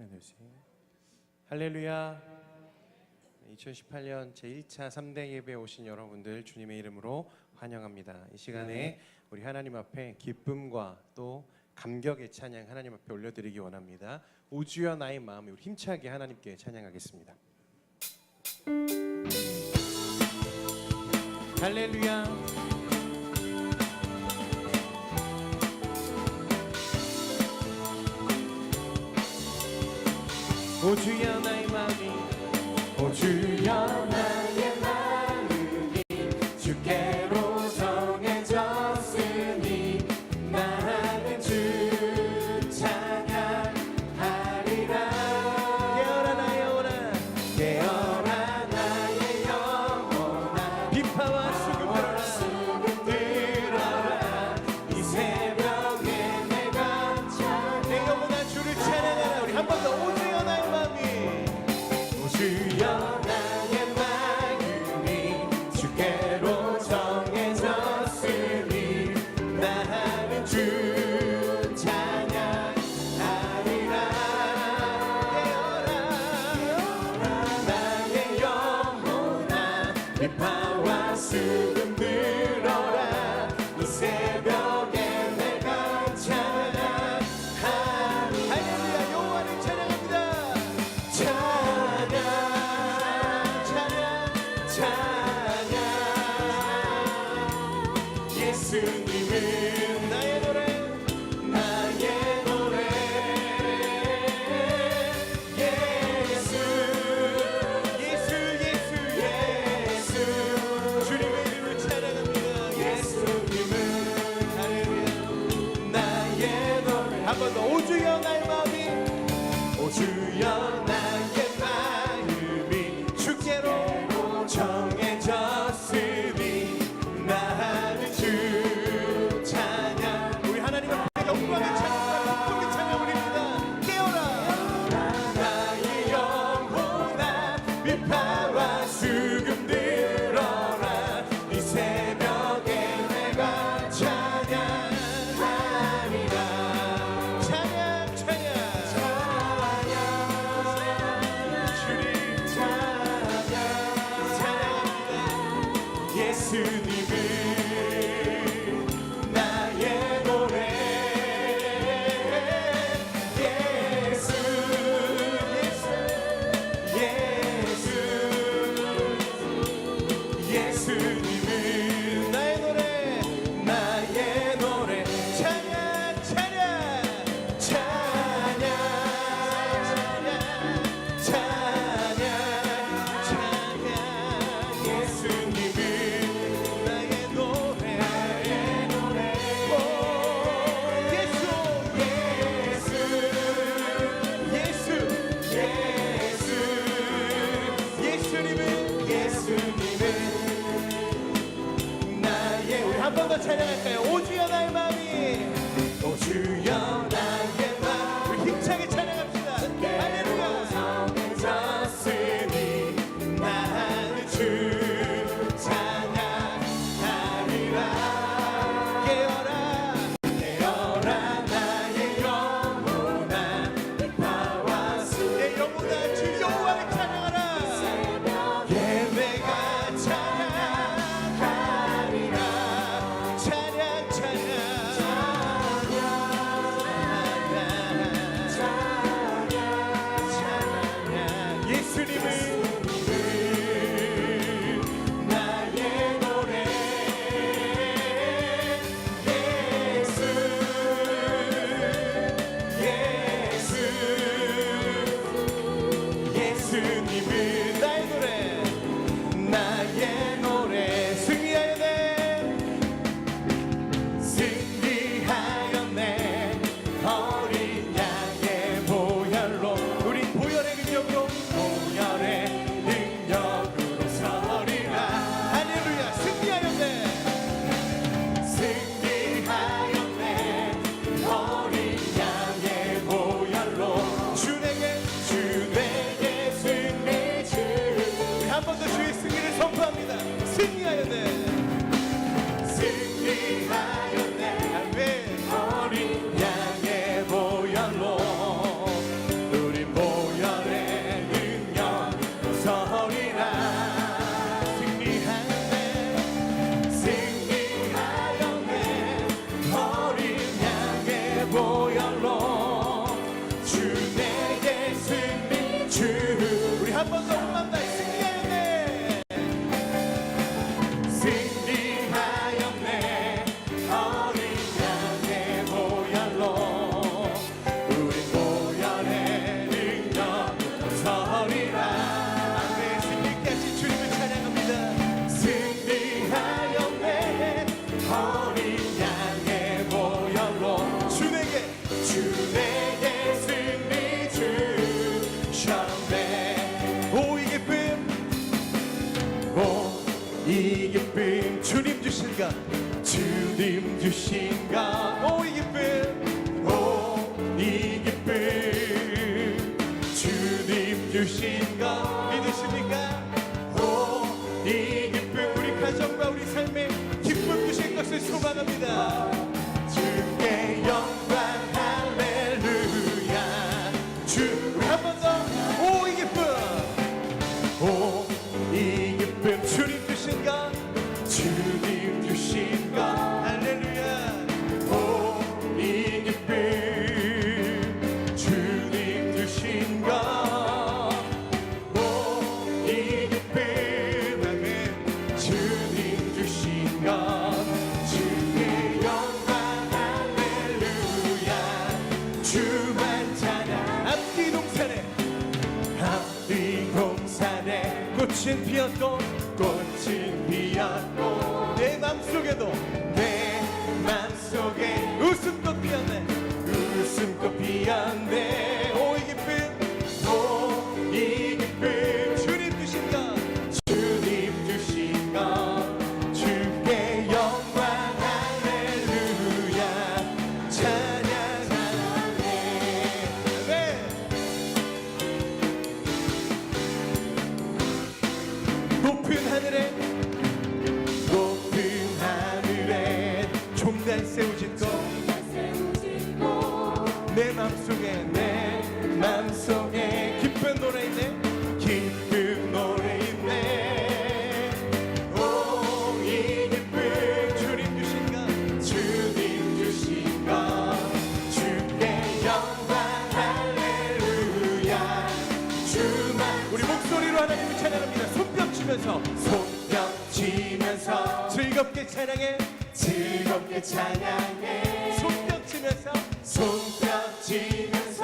둘, 셋. 할렐루야. 2018년 제1차 3대 예배에 오신 여러분들 주님의 이름으로 환영합니다. 이 시간에 우리 하나님 앞에 기쁨과 또 감격의 찬양 하나님 앞에 올려드리기 원합니다. 우주여 나의 마음을 힘차게 하나님께 찬양하겠습니다. 할렐루야. 오 주여 나의 마음이 오 주여 나의 마음이 주께로 정해졌으니 나는 주 찬양하리라. 깨어라 나의 영혼아 깨어라 나의 영혼아 비파와 수금 들어라 이 새벽에 내가 내 영혼아 주를 찬양하라. 우리 한 번 더 오 주여 나의 마음이 오 주여 나의 마음이 주께로 정해졌으니 나는 주 찬양하리라. 깨어라 나의 영혼아 비파와 수금 들어라 이 새벽에 내가 찬양하리라. 할렐루야. 여호와를 찬양합니다. 찬양 찬양 찬양 예수님은 나의 노래 나의 노래 예수 예수 예수 예수 주님의 이름을 찬양합니다. 예수님은 할렐루야 나의 노래. 한 번 더 오 주여 나의 마음이 오 주여 나의 마음이 주께로 정해졌으니 나는 주 찬양. 우리 하나님 앞에 영광의 찬양과 기쁨의 찬양 올립니다. 깨어라 나의 영혼아 비파와 수금 들어라 이 새벽에 내가 찬양하리라. 찬양 찬양 보혈로 주 내게 승리 주. 우리 한 번 더 한번 더 승리하였네. 승리하였네. 어린 양의 보혈로 우리 보혈의 능력 서리라. 아멘. 승리까지 주님을 찬양합니다. 승리하였네. 어린 양의 보혈로 주 내게 승리 주셨네. 오 이 기쁨, 오 이 기쁨, 주님 주신 것, 주님 주신 것. 오 이 기쁨, 오 이 기쁨, 주님 주신 것 믿으십니까? 오 이 기쁨, 우리 가정과 우리 삶에 기쁨 주신 것을 소망합니다. 주께 영광 할렐루야. 주, 우리 한 번 더. 오 이 기쁨, 오 이 기쁨, 주님 주신 것, 주님 주신 것. 할렐루야. 오 이 기쁨, 주님 주신 것. 오 이 기쁨, 아멘. 주님 주신 것. 주의 영광 할렐루야. 주만 찬양. 앞뒤 동산에, 앞뒤 동산에 꽃은 피었고 꽃은 피었고 내 맘속에도, 내 맘속에 웃음꽃 피었네. 웃음꽃 피었네. 오 이 기쁨, 오 이 기쁨, 주님 주신 것, 주님 주신 것. 주께 영광 할렐루야. 찬양하네. 아멘. 높은 하늘에, 높은 하늘에 종단 세우짓고 내 맘속에, 내 맘속에 기쁜 노래 있네. 기쁜 노래 있네. 오 이 기쁨, 주님 주신 것, 주님 주신 것. 주께 영광 할렐루야. 주만. 우리 목소리로 하나님을 찬양합니다. 손뼉 치면서, 손뼉 치면서 즐겁게 찬양해. 즐겁게 찬양해. 손뼉 치면서, 손뼉 치면서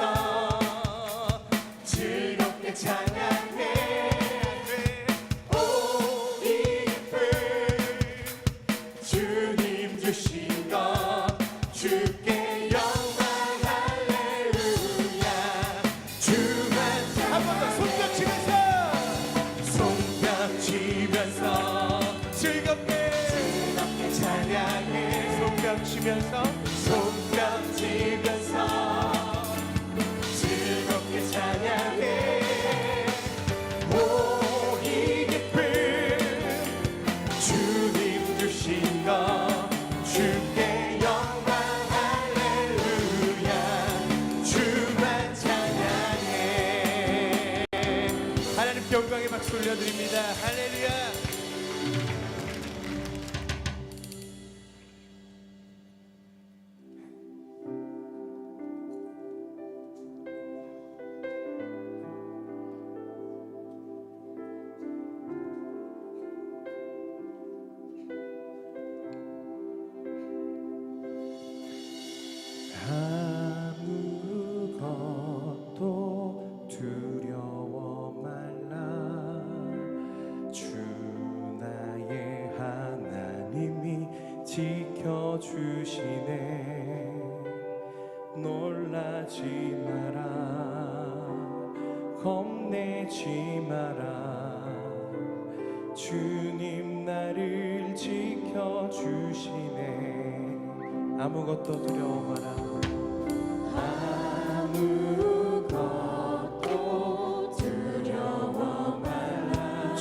즐겁게 찬양해. 오 이 기쁨, 주님 주신 것, 주께 영광 할렐루야. 주만. 한 번 더 손뼉 치면서, 손뼉 치면서 즐겁게 찬양해. 손뼉 치면서, 손뼉 치면서 즐겁게 찬양해. 오 이 기쁨, 주님 주신 것, 주께 영광 할렐루야. 주만 찬양해. 하나님께 영광의 박수 올려드립니다. 할렐루야. 아무것도 두려워 말라. 주 나의 하나님이 지켜주시네. 놀라지 마라. 겁내지 마라. 주님 나를 지켜주시네. 아무것도 두려워 마라. 아무것도 두려워 말라.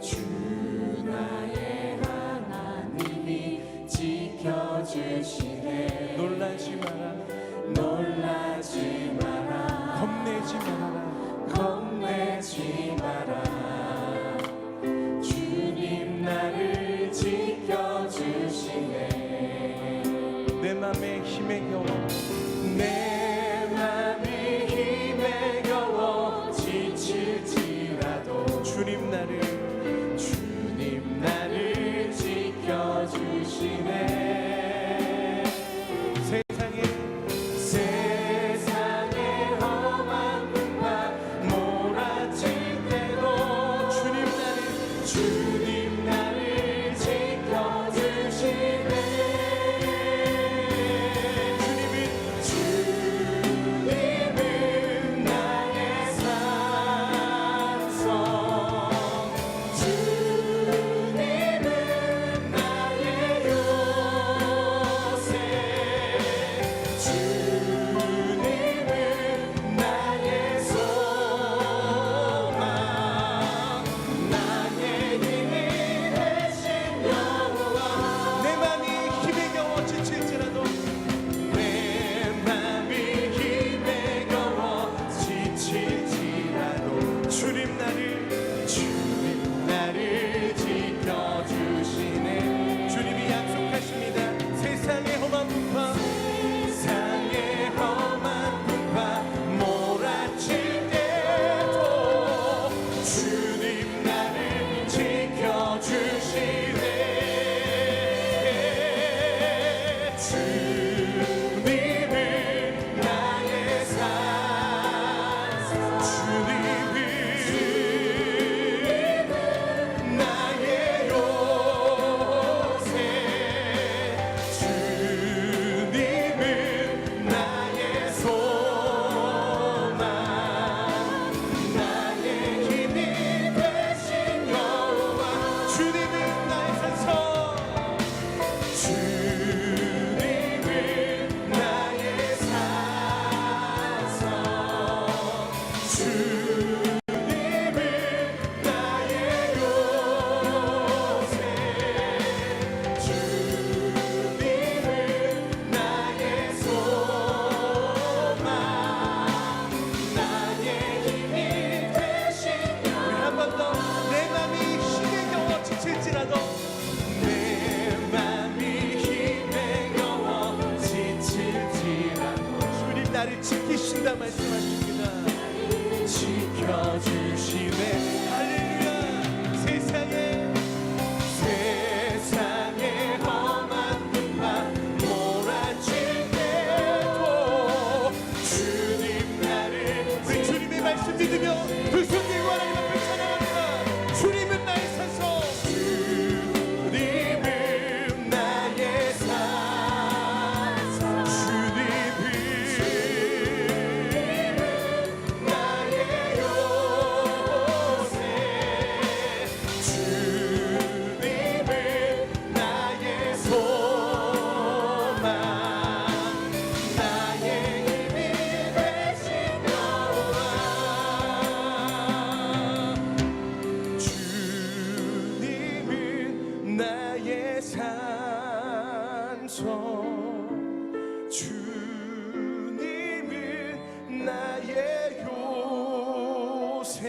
주 나의 하나님이 지켜주시네. 놀라지 마라. 놀라지 마라. 겁내지 마라. 겁내지 마라. 주님 나를 지켜주시네. 내 맘에 힘 힘에 겨워 내 맘이 힘에 겨워 지칠지라도 주님 나를 지켜주시네. 세상에 험한 풍파 몰아칠 때도 주님 나를 지켜주시네. 주님은 나의 산성, 주님은 나의 요새, 주님은 나의 소망, 나의 힘이 되신 여호와. 내 맘이 힘에 겨워 지칠지라도 내 맘이 힘에 겨워 지칠지라도 주님 나를 지켜주시네. 주님이 약속하십니다. 세상의 험한 풍파 세상의 험한 풍파 몰아칠 때도 주님 나를 지켜주시네. 주님은 나의 산성, 주님은 나의 요새, 주님은 나의 소망, 나의 힘이 되신 여호와. 주님은 나의 산성 주님은 나의 산성, 주님은 나의 요새, 주님은 나의 소망, 나의 힘이 되신 우리 한 번 더 내 맘이 힘에 겨워 지칠지라도 내 맘이 힘에 겨워 지칠지라도 주님 나를 지키신다 말씀하십니다. 지켜주시네. 할렐루야. 세상의 험한 풍파 몰아칠 때도 주님 나를 우리 주님의 말씀 믿으며 두 손 들고 하나님 앞에 찬양합니다. 주님은 나의 산성 주님은 나의 산성, 주님은 나의 요새, 주님은 나의 소망, 나의 힘이 되신 여호와. 주님은 나의 산성, 주님은 나의 요새,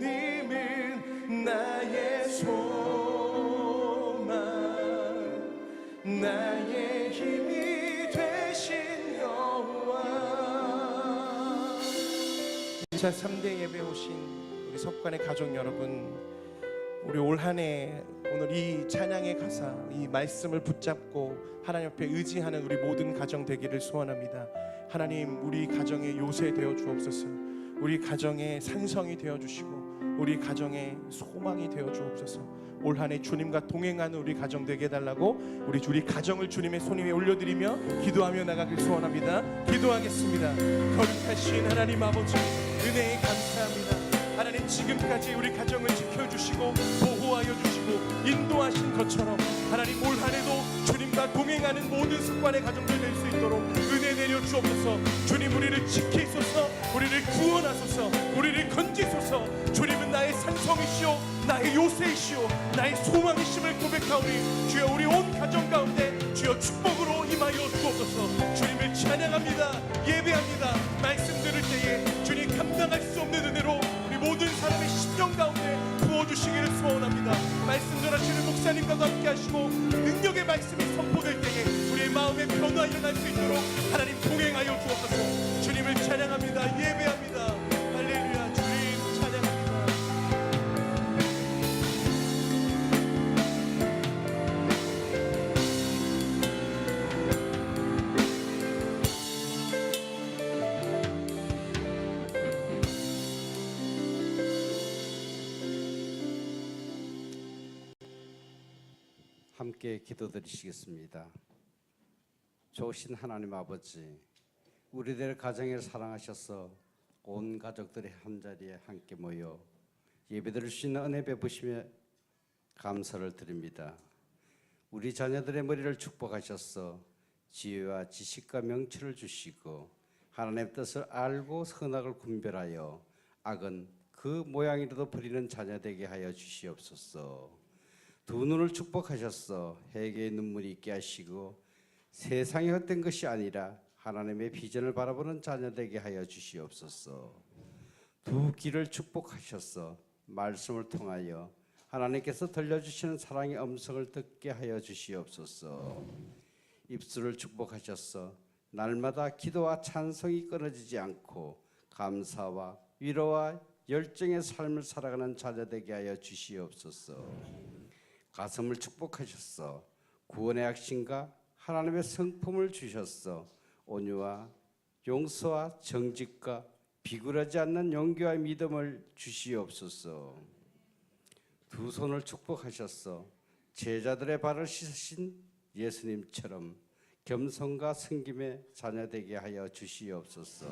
주님은 나의 소망, 나의 힘이 되신 여호와. 2차 3대 예배 오신 우리 석관의 가족 여러분, 우리 올 한 해 오늘 이 찬양의 가사, 이 말씀을 붙잡고 하나님 앞에 의지하는 우리 모든 가정 되기를 소원합니다. 하나님, 우리 가정의 요새 되어 주옵소서. 우리 가정의 산성이 되어 주시고 우리 가정의 소망이 되어 주옵소서. 올 한 해 주님과 동행하는 우리 가정 되게 해달라고 우리 가정을 주님의 손 위에 올려드리며 기도하며 나가길 소원합니다. 기도하겠습니다. 거룩하신 하나님 아버지, 은혜에 감사합니다. 하나님, 지금까지 우리 가정을 지켜주시고 보호하여 주시고 인도하신 것처럼 하나님, 올 한 해도 주님과 동행하는 모든 습관의 가정들 될 수 있도록 은혜 내려 주옵소서. 주님, 우리를 지키소서. 우리를 구원하소서. 우리를 건지소서. 주님은 나의 산성이시오, 나의 요새이시오, 나의 소망이심을 고백하오니 주여, 우리 온 가정 가운데 주여 축복으로 임하여 주옵소서. 주님을 찬양합니다. 예배합니다. 말씀 들을 때에 주님 감당할 수 없는 은혜로 우리 모든 사람의 심령 가운데 부어주시기를 소원합니다. 말씀 전하시는 목사님과도 함께 하시고 능력의 말씀이 선포될 때에 우리의 마음에 변화 일어날 수 있도록 하나님 동행하여 주옵소서. 주님을 찬양합니다. 예배합니다. 할렐루야. 주님 찬양합니다. 함께 기도드리시겠습니다. 좋으신 하나님 아버지, 우리들 가정을 사랑하셔서 온 가족들이 한자리에 함께 모여 예배드릴 수 있는 은혜 베푸시며 감사를 드립니다. 우리 자녀들의 머리를 축복하셔서 지혜와 지식과 명철을 주시고 하나님의 뜻을 알고 선악을 분별하여 악은 그 모양이라도 버리는 자녀 되게 하여 주시옵소서. 두 눈을 축복하셔서 회개의 눈물이 있게 하시고 세상의 헛된 것이 아니라 하나님의 비전을 바라보는 자녀 되게 하여 주시옵소서. 두 귀를 축복하셔서 말씀을 통하여 하나님께서 들려주시는 사랑의 음성을 듣게 하여 주시옵소서. 입술을 축복하셔서 날마다 기도와 찬송이 끊어지지 않고 감사와 위로와 열정의 삶을 살아가는 자녀 되게 하여 주시옵소서. 가슴을 축복하셔서 구원의 확신과 하나님의 성품을 주셔서 온유와 용서와 정직과 비굴하지 않는 용기와 믿음을 주시옵소서. 두 손을 축복하셔서 제자들의 발을 씻으신 예수님처럼 겸손과 섬김의 자녀 되게 하여 주시옵소서.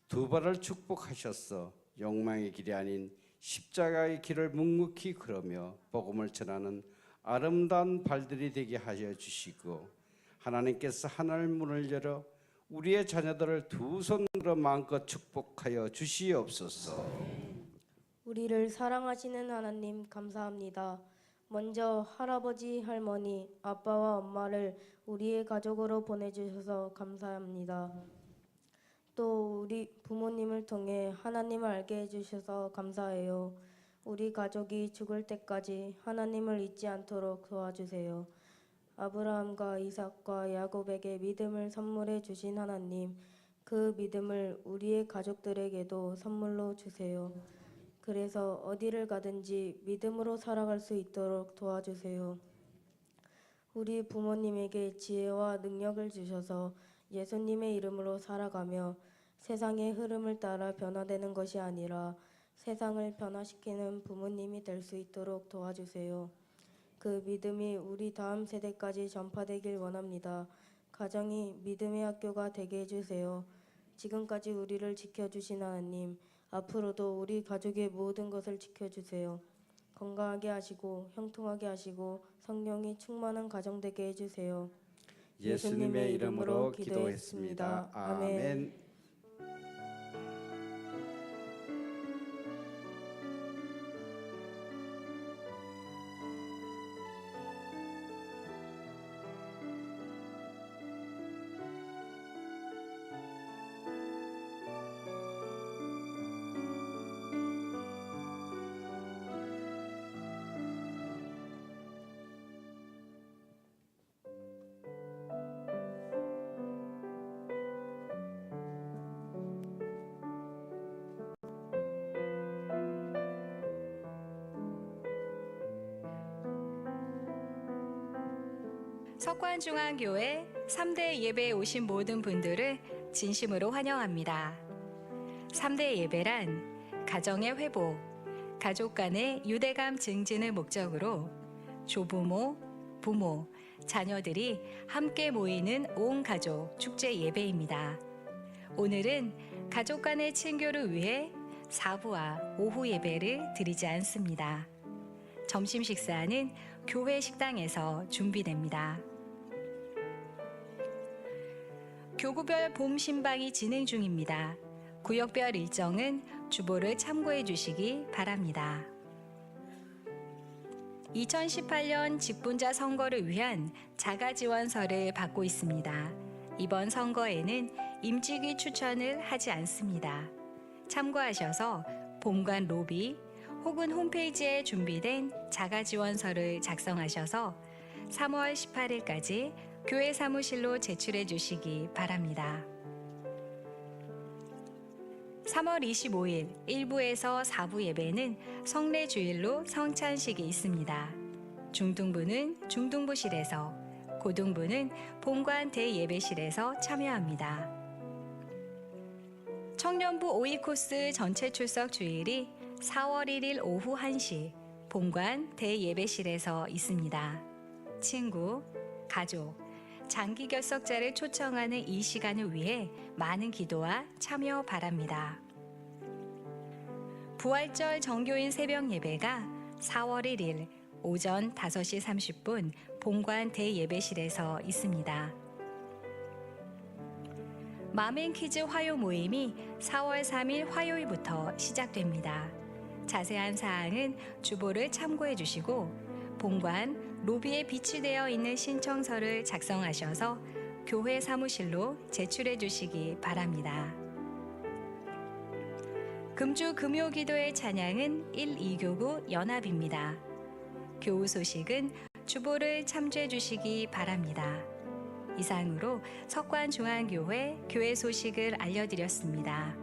두 발을 축복하셔서 욕망의 길이 아닌 십자가의 길을 묵묵히 걸으며 복음을 전하는 아름다운 발들이 되게 하여 주시고 하나님께서 하늘 문을 열어 우리의 자녀들을 두 손으로 마음껏 축복하여 주시옵소서. 우리를 사랑하시는 하나님 감사합니다. 먼저 할아버지, 할머니, 아빠와 엄마를 우리의 가족으로 보내주셔서 감사합니다. 또 우리 부모님을 통해 하나님을 알게 해주셔서 감사해요. 우리 가족이 죽을 때까지 하나님을 잊지 않도록 도와주세요. 아브라함과 이삭과 야곱에게 믿음을 선물해 주신 하나님, 그 믿음을 우리의 가족들에게도 선물로 주세요. 그래서 어디를 가든지 믿음으로 살아갈 수 있도록 도와주세요. 우리 부모님에게 지혜와 능력을 주셔서 예수님의 이름으로 살아가며 세상의 흐름을 따라 변화되는 것이 아니라 세상을 변화시키는 부모님이 될 수 있도록 도와주세요. 그 믿음이 우리 다음 세대까지 전파되길 원합니다. 가정이 믿음의 학교가 되게 해주세요. 지금까지 우리를 지켜주신 하나님, 앞으로도 우리 가족의 모든 것을 지켜주세요. 건강하게 하시고 형통하게 하시고 성령이 충만한 가정 되게 해주세요. 예수님의 이름으로 기도했습니다. 아멘. 석관중앙교회 3대 예배에 오신 모든 분들을 진심으로 환영합니다. 3대 예배란 가정의 회복, 가족 간의 유대감 증진을 목적으로 조부모, 부모, 자녀들이 함께 모이는 온 가족 축제 예배입니다. 오늘은 가족 간의 친교를 위해 사부와 오후 예배를 드리지 않습니다. 점심 식사는 교회 식당에서 준비됩니다. 교구별 봄 신방이 진행 중입니다. 구역별 일정은 주보를 참고해 주시기 바랍니다. 2018년 직분자 선거를 위한 자가지원서를 받고 있습니다. 이번 선거에는 임직위 추천을 하지 않습니다. 참고하셔서 본관 로비, 혹은 홈페이지에 준비된 자가지원서를 작성하셔서 3월 18일까지 교회 사무실로 제출해 주시기 바랍니다. 3월 25일 1부에서 4부 예배는 성례 주일로 성찬식이 있습니다. 중등부는 중등부실에서, 고등부는 본관 대예배실에서 참여합니다. 청년부 5위 코스 전체 출석 주일이 4월 1일 오후 1시 본관 대예배실에서 있습니다. 친구, 가족, 장기 결석자를 초청하는 이 시간을 위해 많은 기도와 참여 바랍니다. 부활절 정교인 새벽 예배가 4월 1일 오전 5시 30분 본관 대예배실에서 있습니다. 마멘키즈 화요 모임이 4월 3일 화요일부터 시작됩니다. 자세한 사항은 주보를 참고해 주시고 본관 로비에 비치되어 있는 신청서를 작성하셔서 교회 사무실로 제출해 주시기 바랍니다. 금주 금요기도의 찬양은 1, 2교구 연합입니다. 교우 소식은 주보를 참조해 주시기 바랍니다. 이상으로 석관중앙교회 교회 소식을 알려드렸습니다.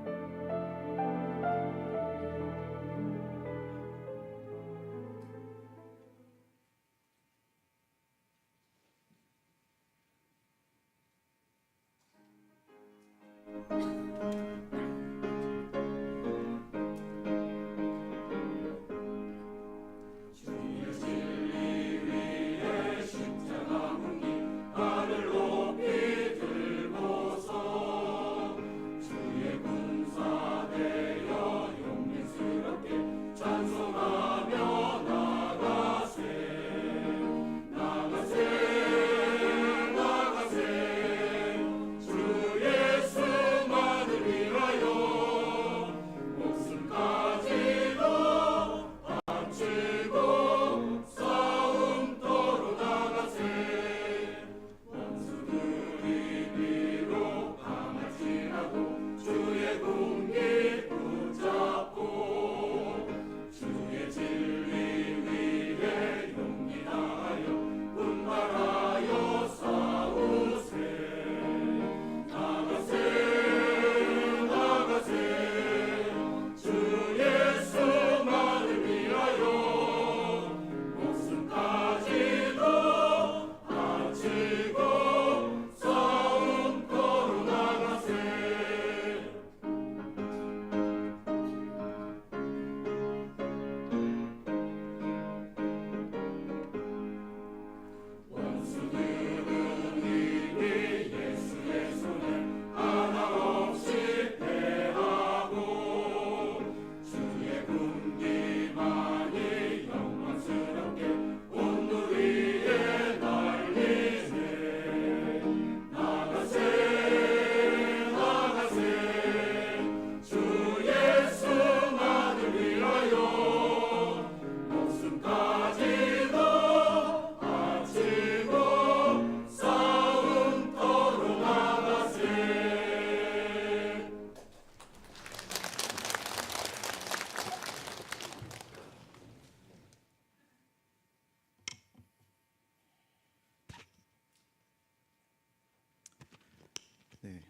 네,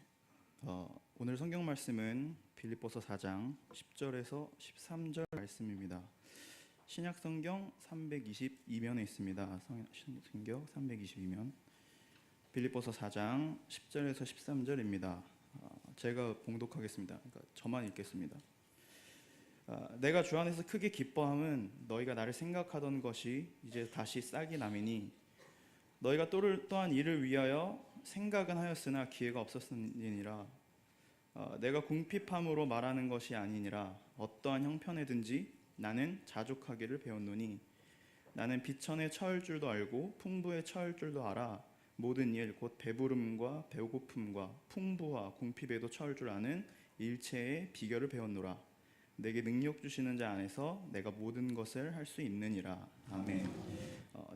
오늘 성경 말씀은 빌립보서 4장 10절에서 13절 말씀입니다. 신약 성경 322면에 있습니다. 신경 322면 빌립보서 4장 10절에서 13절입니다. 제가 봉독하겠습니다. 그러니까 저만 읽겠습니다. 내가 주 안에서 크게 기뻐함은 너희가 나를 생각하던 것이 이제 다시 싹이 나미니 너희가 또한 이를 위하여 생각은 하였으나 기회가 없었느니라. 내가 궁핍함으로 말하는 것이 아니니라. 어떠한 형편에든지 나는 자족하기를 배웠노니 나는 비천에 처할 줄도 알고 풍부에 처할 줄도 알아. 모든 일 곧 배부름과 배고픔과 풍부와 궁핍에도 처할 줄 아는 일체의 비결을 배웠노라. 내게 능력 주시는 자 안에서 내가 모든 것을 할 수 있느니라. 아멘.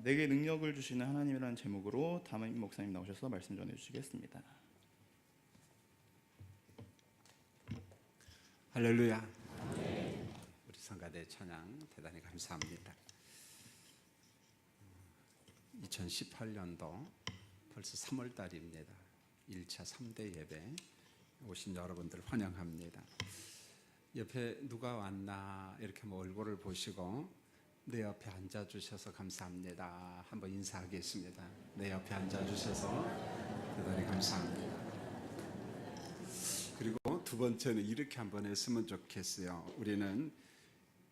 내게 능력을 주시는 하나님이라는 제목으로 담임 목사님 나오셔서 말씀 전해주시겠습니다. 할렐루야. 우리 성가대 찬양 대단히 감사합니다. 2018년도 벌써 3월 달입니다. 1차 3대 예배 오신 여러분들 환영합니다. 옆에 누가 왔나 이렇게 얼굴을 보시고 내 옆에 앉아주셔서 감사합니다. 한번 인사하겠습니다. 내 옆에 앉아주셔서 대단히 감사합니다. 그리고 두 번째는 이렇게 한번 했으면 좋겠어요. 우리는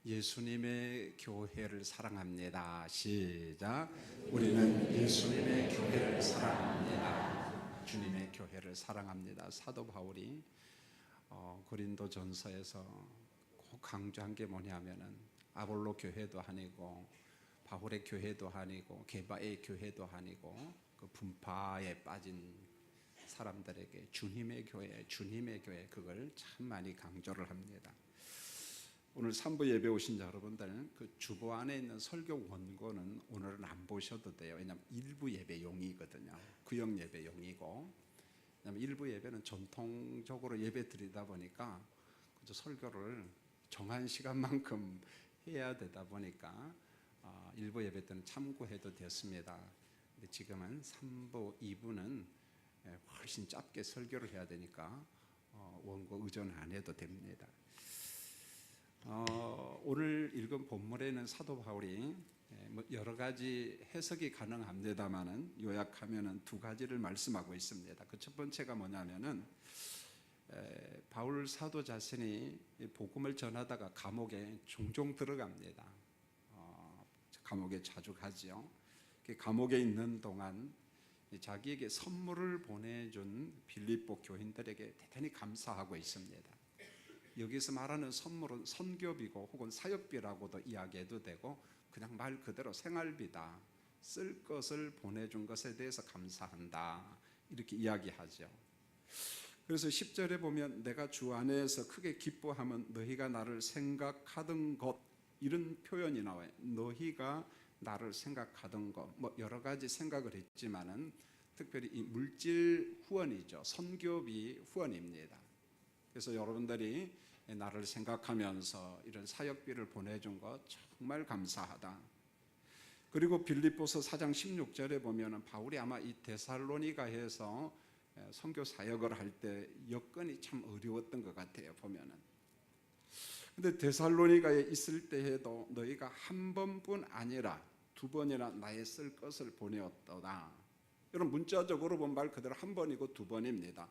예수님의 교회를 사랑합니다. 시작. 우리는 예수님의 교회를 사랑합니다. 주님의 교회를 사랑합니다. 사도 바울이 고린도전서에서 꼭 강조한 게 뭐냐면은 아볼로 교회도 아니고 바울의 교회도 아니고 게바의 교회도 아니고 그 분파에 빠진 사람들에게 주님의 교회 그걸 참 많이 강조를 합니다. 오늘 3부 예배 오신 여러분들 그 주보 안에 있는 설교 원고는 오늘은 안 보셔도 돼요. 왜냐하면 일부 예배용이거든요. 구역 예배용이고, 왜냐하면 일부 예배는 전통적으로 예배 드리다 보니까 설교를 정한 시간만큼 해야 되다 보니까 일부 예배 때는 참고해도 됐습니다. 근데 지금은 3부, 2부는 훨씬 짧게 설교를 해야 되니까 원고 의존 안 해도 됩니다. 오늘 읽은 본문에는 사도 바울이 여러 가지 해석이 가능합니다만은 요약하면은 두 가지를 말씀하고 있습니다. 그 첫 번째가 뭐냐면은 바울 사도 자신이 복음을 전하다가 감옥에 종종 들어갑니다. 감옥에 자주 가지요. 감옥에 있는 동안 자기에게 선물을 보내준 빌립보 교인들에게 대단히 감사하고 있습니다. 여기서 말하는 선물은 선교비고 혹은 사역비라고도 이야기해도 되고 그냥 말 그대로 생활비다. 쓸 것을 보내준 것에 대해서 감사한다. 이렇게 이야기하죠. 그래서 10절에 보면 내가 주 안에서 크게 기뻐하면 너희가 나를 생각하던 것 이런 표현이 나와요. 너희가 나를 생각하던 것 뭐 여러 가지 생각을 했지만은 특별히 이 물질 후원이죠. 선교비 후원입니다. 그래서 여러분들이 나를 생각하면서 이런 사역비를 보내준 것 정말 감사하다. 그리고 빌립보서 4장 16절에 보면은 바울이 아마 이 데살로니가에서 선교 사역을 할 때 여건이 참 어려웠던 것 같아요. 보면은. 근데 데살로니가에 있을 때에도 너희가 한 번뿐 아니라 두 번이나 나의 쓸 것을 보내었도다. 여러분 문자적으로 본 말 그대로 한 번이고 두 번입니다.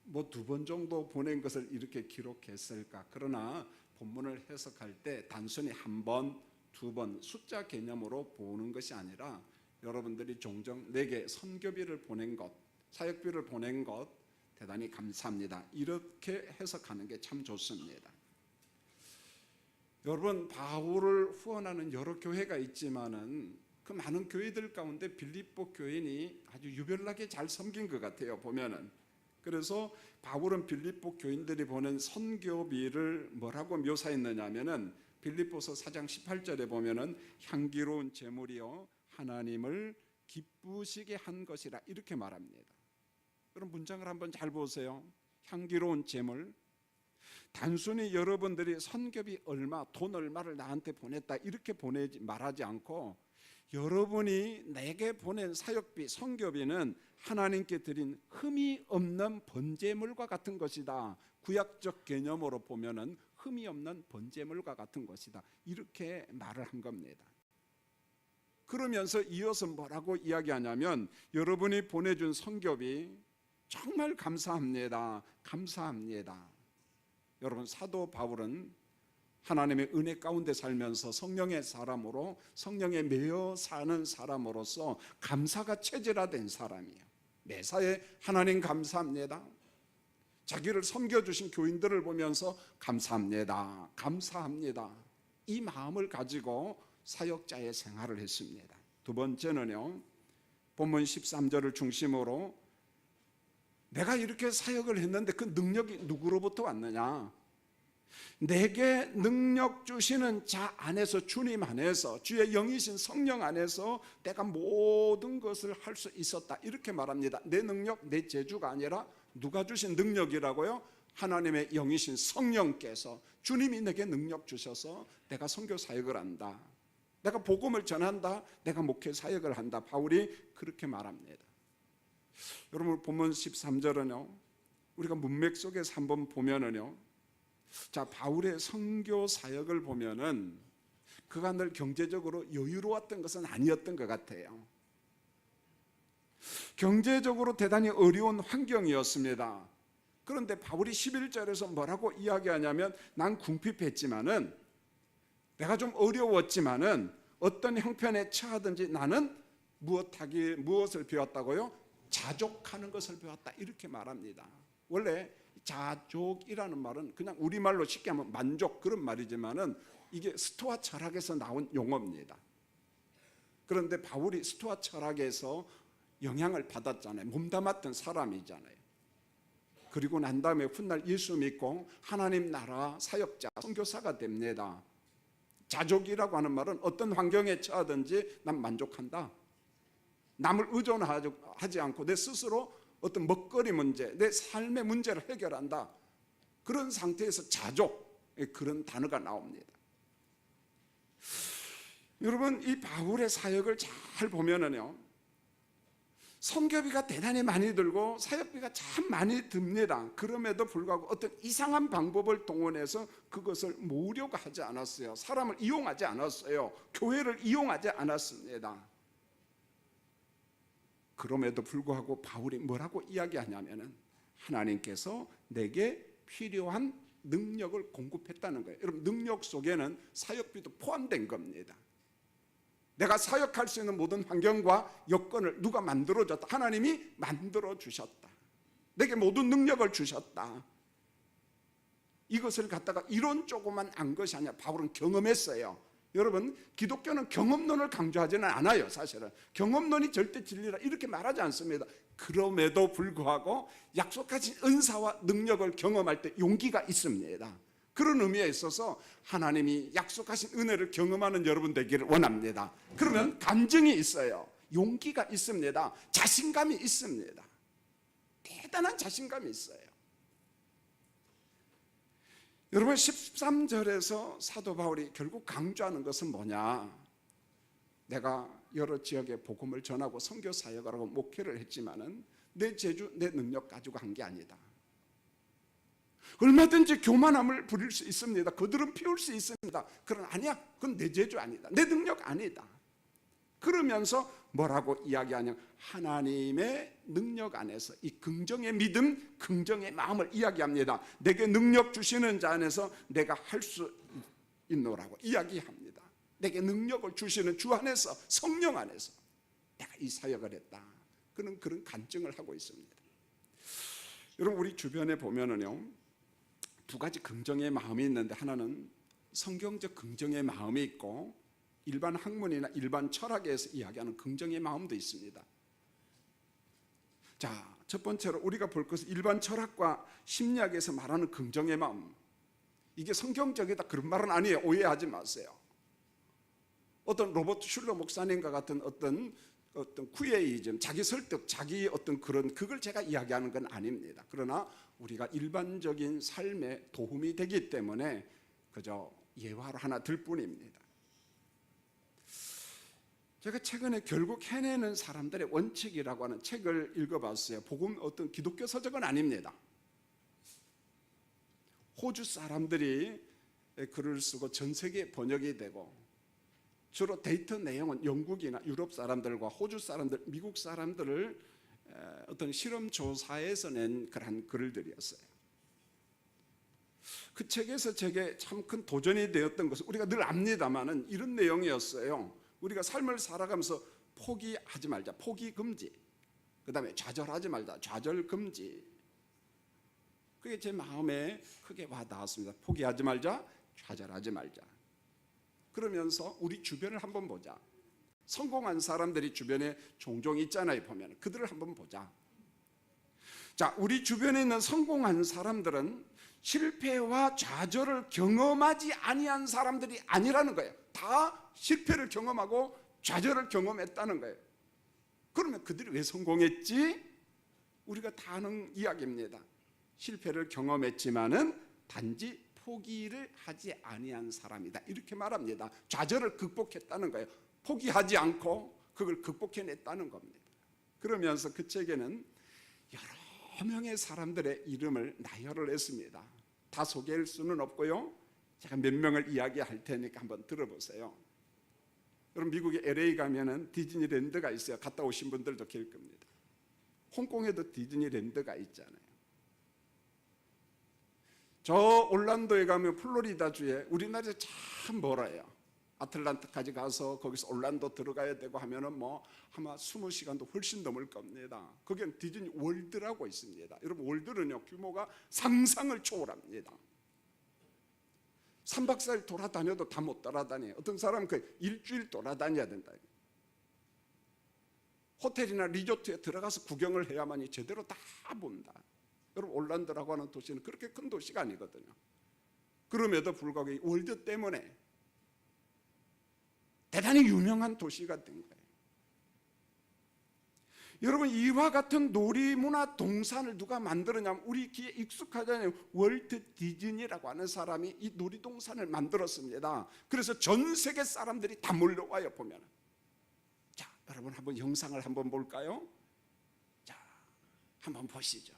뭐 두 번 정도 보낸 것을 이렇게 기록했을까? 그러나 본문을 해석할 때 단순히 한 번, 두 번 숫자 개념으로 보는 것이 아니라 여러분들이 종종 내게 선교비를 보낸 것, 사역비를 보낸 것 대단히 감사합니다. 이렇게 해석하는 게 참 좋습니다. 여러분 바울을 후원하는 여러 교회가 있지만은 그 많은 교회들 가운데 빌립보 교인이 아주 유별나게 잘 섬긴 것 같아요. 보면은. 그래서 바울은 빌립보 교인들이 보낸 선교비를 뭐라고 묘사했느냐면은 빌립보서 4장 18절에 보면은 향기로운 제물이요 하나님을 기쁘시게 한 것이라 이렇게 말합니다. 그럼 문장을 한번 잘 보세요. 향기로운 제물. 단순히 여러분들이 선교비 얼마, 돈 얼마를 나한테 보냈다 이렇게 말하지 않고 여러분이 내게 보낸 사역비, 선교비는 하나님께 드린 흠이 없는 번제물과 같은 것이다. 구약적 개념으로 보면은 흠이 없는 번제물과 같은 것이다. 이렇게 말을 한 겁니다. 그러면서 이어서 뭐라고 이야기하냐면 여러분이 보내준 선교비 정말 감사합니다. 감사합니다. 여러분 사도 바울은 하나님의 은혜 가운데 살면서 성령의 사람으로 성령에 매여 사는 사람으로서 감사가 체질화된 사람이에요. 매사에 하나님 감사합니다. 자기를 섬겨주신 교인들을 보면서 감사합니다. 감사합니다. 이 마음을 가지고 사역자의 생활을 했습니다. 두 번째는요. 본문 13절을 중심으로 내가 이렇게 사역을 했는데 그 능력이 누구로부터 왔느냐? 내게 능력 주시는 자 안에서 주님 안에서 주의 영이신 성령 안에서 내가 모든 것을 할 수 있었다 이렇게 말합니다. 내 능력, 내 재주가 아니라 누가 주신 능력이라고요? 하나님의 영이신 성령께서 주님이 내게 능력 주셔서 내가 선교 사역을 한다, 내가 복음을 전한다, 내가 목회 사역을 한다. 바울이 그렇게 말합니다. 여러분 본문 13절은요, 우리가 문맥 속에서 한번 보면은요, 자, 바울의 선교 사역을 보면은 그가 늘 경제적으로 여유로웠던 것은 아니었던 것 같아요. 경제적으로 대단히 어려운 환경이었습니다. 그런데 바울이 11절에서 뭐라고 이야기하냐면, 난 궁핍했지만은, 내가 좀 어려웠지만은 어떤 형편에 처하든지 나는 무엇을 배웠다고요? 자족하는 것을 배웠다, 이렇게 말합니다. 원래 자족이라는 말은 그냥 우리말로 쉽게 하면 만족, 그런 말이지만은 이게 스토아 철학에서 나온 용어입니다. 그런데 바울이 스토아 철학에서 영향을 받았잖아요. 몸담았던 사람이잖아요. 그리고 난 다음에 훗날 예수 믿고 하나님 나라 사역자, 선교사가 됩니다. 자족이라고 하는 말은 어떤 환경에 처하든지 난 만족한다, 남을 의존하지 않고 내 스스로 어떤 먹거리 문제, 내 삶의 문제를 해결한다, 그런 상태에서 자족, 그런 단어가 나옵니다. 여러분, 이 바울의 사역을 잘 보면은요, 선교비가 대단히 많이 들고 사역비가 참 많이 듭니다. 그럼에도 불구하고 어떤 이상한 방법을 동원해서 그것을 모으려고 하지 않았어요. 사람을 이용하지 않았어요. 교회를 이용하지 않았습니다. 그럼에도 불구하고 바울이 뭐라고 이야기하냐면은, 하나님께서 내게 필요한 능력을 공급했다는 거예요. 여러분, 능력 속에는 사역비도 포함된 겁니다. 내가 사역할 수 있는 모든 환경과 여건을 누가 만들어줬다? 하나님이 만들어주셨다. 내게 모든 능력을 주셨다. 이것을 갖다가 이론 조금만 안 것이 아니라 바울은 경험했어요. 여러분, 기독교는 경험론을 강조하지는 않아요. 사실은 경험론이 절대 진리라 이렇게 말하지 않습니다. 그럼에도 불구하고 약속하신 은사와 능력을 경험할 때 용기가 있습니다. 그런 의미에 있어서 하나님이 약속하신 은혜를 경험하는 여러분 되기를 원합니다. 그러면 감정이 있어요. 용기가 있습니다. 자신감이 있습니다. 대단한 자신감이 있어요. 여러분, 13절에서 사도 바울이 결국 강조하는 것은 뭐냐? 내가 여러 지역에 복음을 전하고 선교 사역을 하고 목회를 했지만은 내 재주, 내 능력 가지고 한 게 아니다. 얼마든지 교만함을 부릴 수 있습니다. 그들은 피울 수 있습니다. 그러나 아니야, 그건 내 재주 아니다, 내 능력 아니다. 그러면서 뭐라고 이야기하냐? 하나님의 능력 안에서 이 긍정의 믿음, 긍정의 마음을 이야기합니다. 내게 능력 주시는 자 안에서 내가 할 수 있노라고 이야기합니다. 내게 능력을 주시는 주 안에서, 성령 안에서 내가 이 사역을 했다, 그런 간증을 하고 있습니다. 여러분, 우리 주변에 보면은요, 두 가지 긍정의 마음이 있는데, 하나는 성경적 긍정의 마음이 있고 일반 학문이나 일반 철학에서 이야기하는 긍정의 마음도 있습니다. 자, 첫 번째로 우리가 볼 것은 일반 철학과 심리학에서 말하는 긍정의 마음. 이게 성경적이다 그런 말은 아니에요. 오해하지 마세요. 어떤 로버트 슐러 목사님과 같은 어떤 쿠에이즘, 자기 설득, 자기 어떤 그걸 제가 이야기하는 건 아닙니다. 그러나 우리가 일반적인 삶에 도움이 되기 때문에 그저 예화로 하나 들 뿐입니다. 제가 최근에 결국 해내는 사람들의 원칙이라고 하는 책을 읽어봤어요. 복음, 어떤 기독교 서적은 아닙니다. 호주 사람들이 글을 쓰고 전 세계에 번역이 되고, 주로 데이터 내용은 영국이나 유럽 사람들과 호주 사람들, 미국 사람들을 어떤 실험 조사에서 낸 그런 글들이었어요. 그 책에서 제게 참 큰 도전이 되었던 것은, 우리가 늘 압니다마는 이런 내용이었어요. 우리가 삶을 살아가면서 포기하지 말자, 포기 금지. 그 다음에 좌절하지 말자, 좌절 금지. 그게 제 마음에 크게 와닿았습니다. 포기하지 말자, 좌절하지 말자. 그러면서 우리 주변을 한번 보자. 성공한 사람들이 주변에 종종 있잖아요. 보면 그들을 한번 보자. 자, 우리 주변에 있는 성공한 사람들은 실패와 좌절을 경험하지 아니한 사람들이 아니라는 거예요. 다 실패를 경험하고 좌절을 경험했다는 거예요. 그러면 그들이 왜 성공했지? 우리가 다 아는 이야기입니다. 실패를 경험했지만은 단지 포기를 하지 아니한 사람이다. 이렇게 말합니다. 좌절을 극복했다는 거예요. 포기하지 않고 그걸 극복해냈다는 겁니다. 그러면서 그 책에는 여러 명의 사람들의 이름을 나열을 했습니다. 다 소개할 수는 없고요. 제가 몇 명을 이야기할 테니까 한번 들어보세요. 여러분 미국의 LA 가면은 디즈니랜드가 있어요. 갔다 오신 분들도 계실 겁니다. 홍콩에도 디즈니랜드가 있잖아요. 저 올란도에 가면 플로리다주에 우리나라에서 참 멀어요. 아틀란타까지 가서 거기서 올란도 들어가야 되고 하면은 뭐 아마 20시간도 훨씬 넘을 겁니다. 거기는 디즈니 월드라고 있습니다. 여러분 월드는요 규모가 상상을 초월합니다. 3박 4일 돌아다녀도 다 못 돌아다녀요. 어떤 사람은 그 일주일 돌아다녀야 된다. 호텔이나 리조트에 들어가서 구경을 해야만이 제대로 다 본다. 여러분 올란도라고 하는 도시는 그렇게 큰 도시가 아니거든요. 그럼에도 불구하고 이 월드 때문에 대단히 유명한 도시가 된 거예요. 여러분 이와 같은 놀이문화 동산을 누가 만들었냐면 우리 귀에 익숙하잖아요. 월트 디즈니라고 하는 사람이 이 놀이동산을 만들었습니다. 그래서 전 세계 사람들이 다 몰려와요. 보면 자 여러분 한번 영상을 한번 볼까요? 자 한번 보시죠.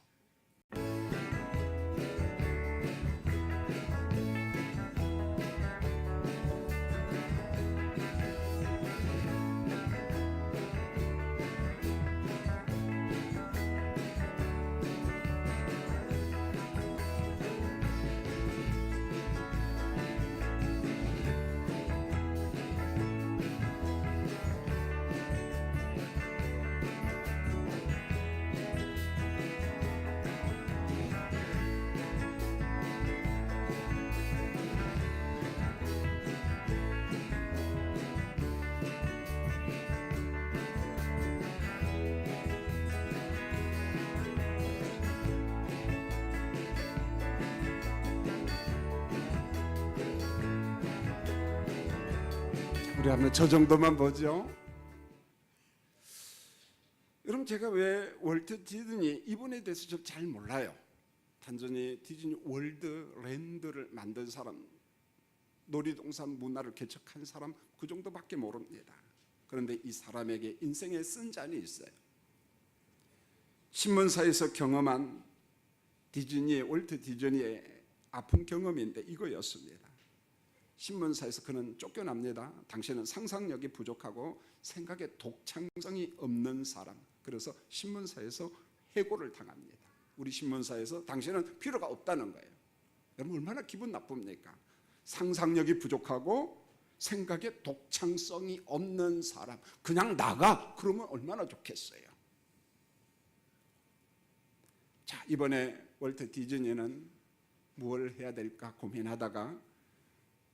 우리 한번 저 정도만 보죠. 여러분 제가 왜 월트 디즈니 이분에 대해서 좀 잘 몰라요. 단순히 디즈니 월드랜드를 만든 사람, 놀이동산 문화를 개척한 사람 그 정도밖에 모릅니다. 그런데 이 사람에게 인생의 쓴잔이 있어요. 신문사에서 경험한 디즈니의 월트 디즈니의 아픈 경험인데 이거였습니다. 신문사에서 그는 쫓겨납니다. 당신은 상상력이 부족하고 생각에 독창성이 없는 사람. 그래서 신문사에서 해고를 당합니다. 우리 신문사에서 당신은 필요가 없다는 거예요. 여러분 얼마나 기분 나쁩니까? 상상력이 부족하고 생각에 독창성이 없는 사람. 그냥 나가. 그러면 얼마나 좋겠어요. 자 이번에 월트 디즈니는 뭘 해야 될까 고민하다가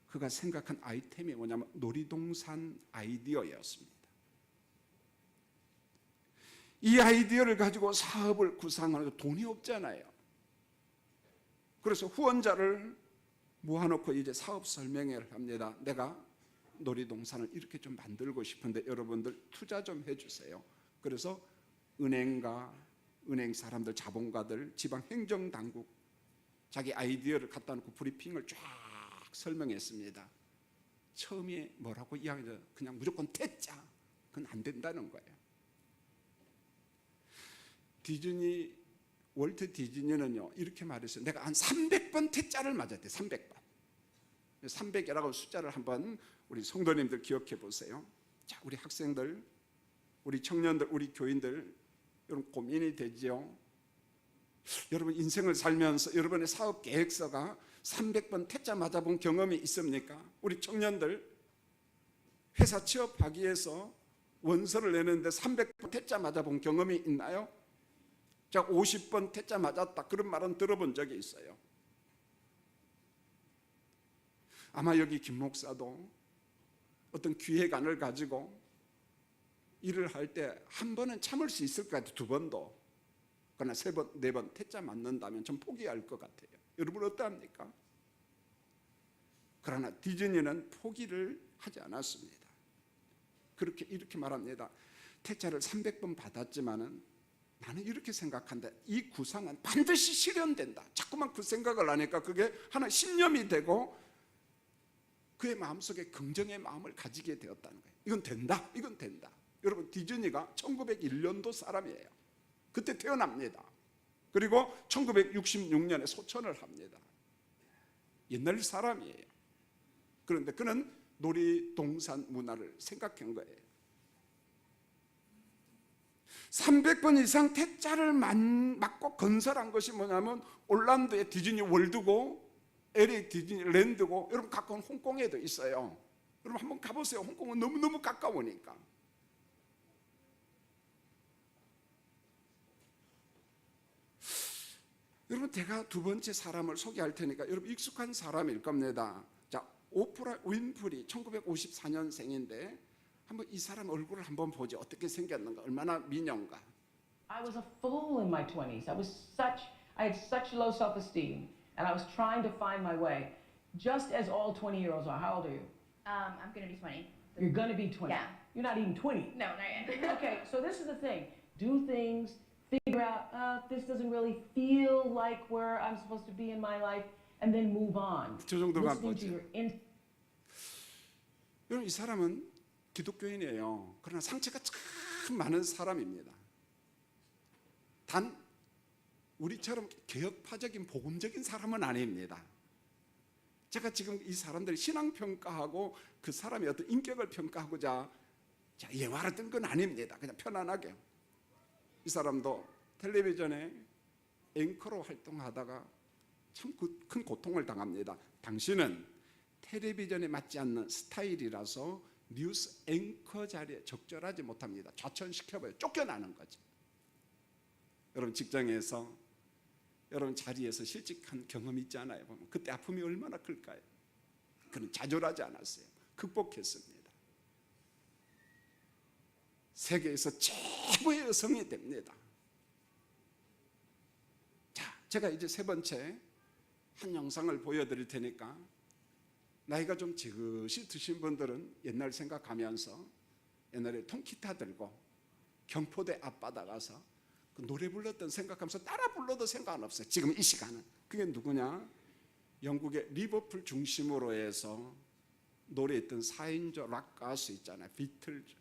그가 생각한 아이템이 뭐냐면 놀이동산 아이디어였습니다. 이 아이디어를 가지고 사업을 구상하는 돈이 없잖아요. 그래서 후원자를 모아놓고 이제 사업 설명회를 합니다. 내가 놀이동산을 이렇게 좀 만들고 싶은데 여러분들 투자 좀 해주세요. 그래서 은행가, 은행 사람들, 자본가들, 지방 행정당국 자기 아이디어를 갖다 놓고 브리핑을 쫙 설명했습니다. 처음에 뭐라고 이야기해요? 그냥 무조건 퇴짜. 그건 안 된다는 거예요. 디즈니 월트 디즈니는요 이렇게 말했어요. 내가 한 300번 퇴짜를 맞았대. 300번. 300이라고 숫자를 한번 우리 성도님들 기억해 보세요. 자, 우리 학생들, 우리 청년들, 우리 교인들 여러분 고민이 되지요. 여러분 인생을 살면서 여러분의 사업 계획서가 300번 퇴짜 맞아본 경험이 있습니까? 우리 청년들 회사 취업하기 위해서 원서를 내는데 300번 퇴짜 맞아본 경험이 있나요? 제가 50번 퇴짜 맞았다 그런 말은 들어본 적이 있어요. 아마 여기 김 목사도 어떤 기획안을 가지고 일을 할 때 한 번은 참을 수 있을 것 같아요. 두 번도. 그러나 세 번, 네 번 퇴짜 맞는다면 좀 포기할 것 같아요. 여러분 어떠합니까? 그러나 디즈니는 포기를 하지 않았습니다. 그렇게 이렇게 말합니다. 퇴짜를 300번 받았지만은 나는 이렇게 생각한다. 이 구상은 반드시 실현된다. 자꾸만 그 생각을 하니까 그게 하나 신념이 되고 그의 마음속에 긍정의 마음을 가지게 되었다는 거예요. 이건 된다. 이건 된다. 여러분, 디즈니가 1901년도 사람이에요. 그때 태어납니다. 그리고 1966년에 소천을 합니다. 옛날 사람이에요. 그런데 그는 놀이동산 문화를 생각한 거예요. 300번 이상 태자를 맞고 건설한 것이 뭐냐면 올란도의 디즈니 월드고 LA 디즈니랜드고, 여러분 가까운 홍콩에도 있어요. 여러분 한번 가보세요. 홍콩은 너무너무 가까우니까. 여러분, 제가 두 번째 사람을 소개할 테니까 여러분 익숙한 사람일 겁니다. 자, 오프라 윈프리 1954년생인데 한번 이 사람 얼굴을 한번 보죠. 어떻게 생겼는가, 얼마나 미녀인가. I was a fool in my 20s. I had such low self-esteem, and I was trying to find my way, just as all 20-year-olds are. How old are you? I'm gonna be 20. You're gonna be 20. Yeah. You're not even 20. No, not yet. Okay, so this is the thing. Do things, figure out, this doesn't really feel like where I'm supposed to be in my life, and then move on. 저 정도만 Listening 보죠. to your 여러분, 이 사람은 기독교인이에요. 그러나 상처가 참 많은 사람입니다. 단 우리처럼 개혁파적인 복음적인 사람은 아닙니다. 제가 지금 이 사람들이 신앙평가하고 그 사람의 어떤 인격을 평가하고자 예화를 뜬 건 아닙니다. 그냥 편안하게. 이 사람도 텔레비전에 앵커로 활동하다가 참 큰 고통을 당합니다. 당신은 텔레비전에 맞지 않는 스타일이라서 뉴스 앵커 자리에 적절하지 못합니다. 좌천시켜봐요. 쫓겨나는 거죠. 여러분, 직장에서 여러분 자리에서 실직한 경험 있지 않아요? 보면 그때 아픔이 얼마나 클까요? 그는 좌절하지 않았어요. 극복했습니다. 세계에서 최고의 여성이 됩니다. 자, 제가 이제 세 번째 한 영상을 보여드릴 테니까 나이가 좀 지긋이 드신 분들은 옛날 생각하면서 옛날에 통기타 들고 경포대 앞바다 가서 그 노래 불렀던 생각하면서 따라 불러도 상관없어요. 지금 이 시간은. 그게 누구냐? 영국의 리버풀 중심으로 해서 노래했던 4인조 락 가수 있잖아요. 비틀즈.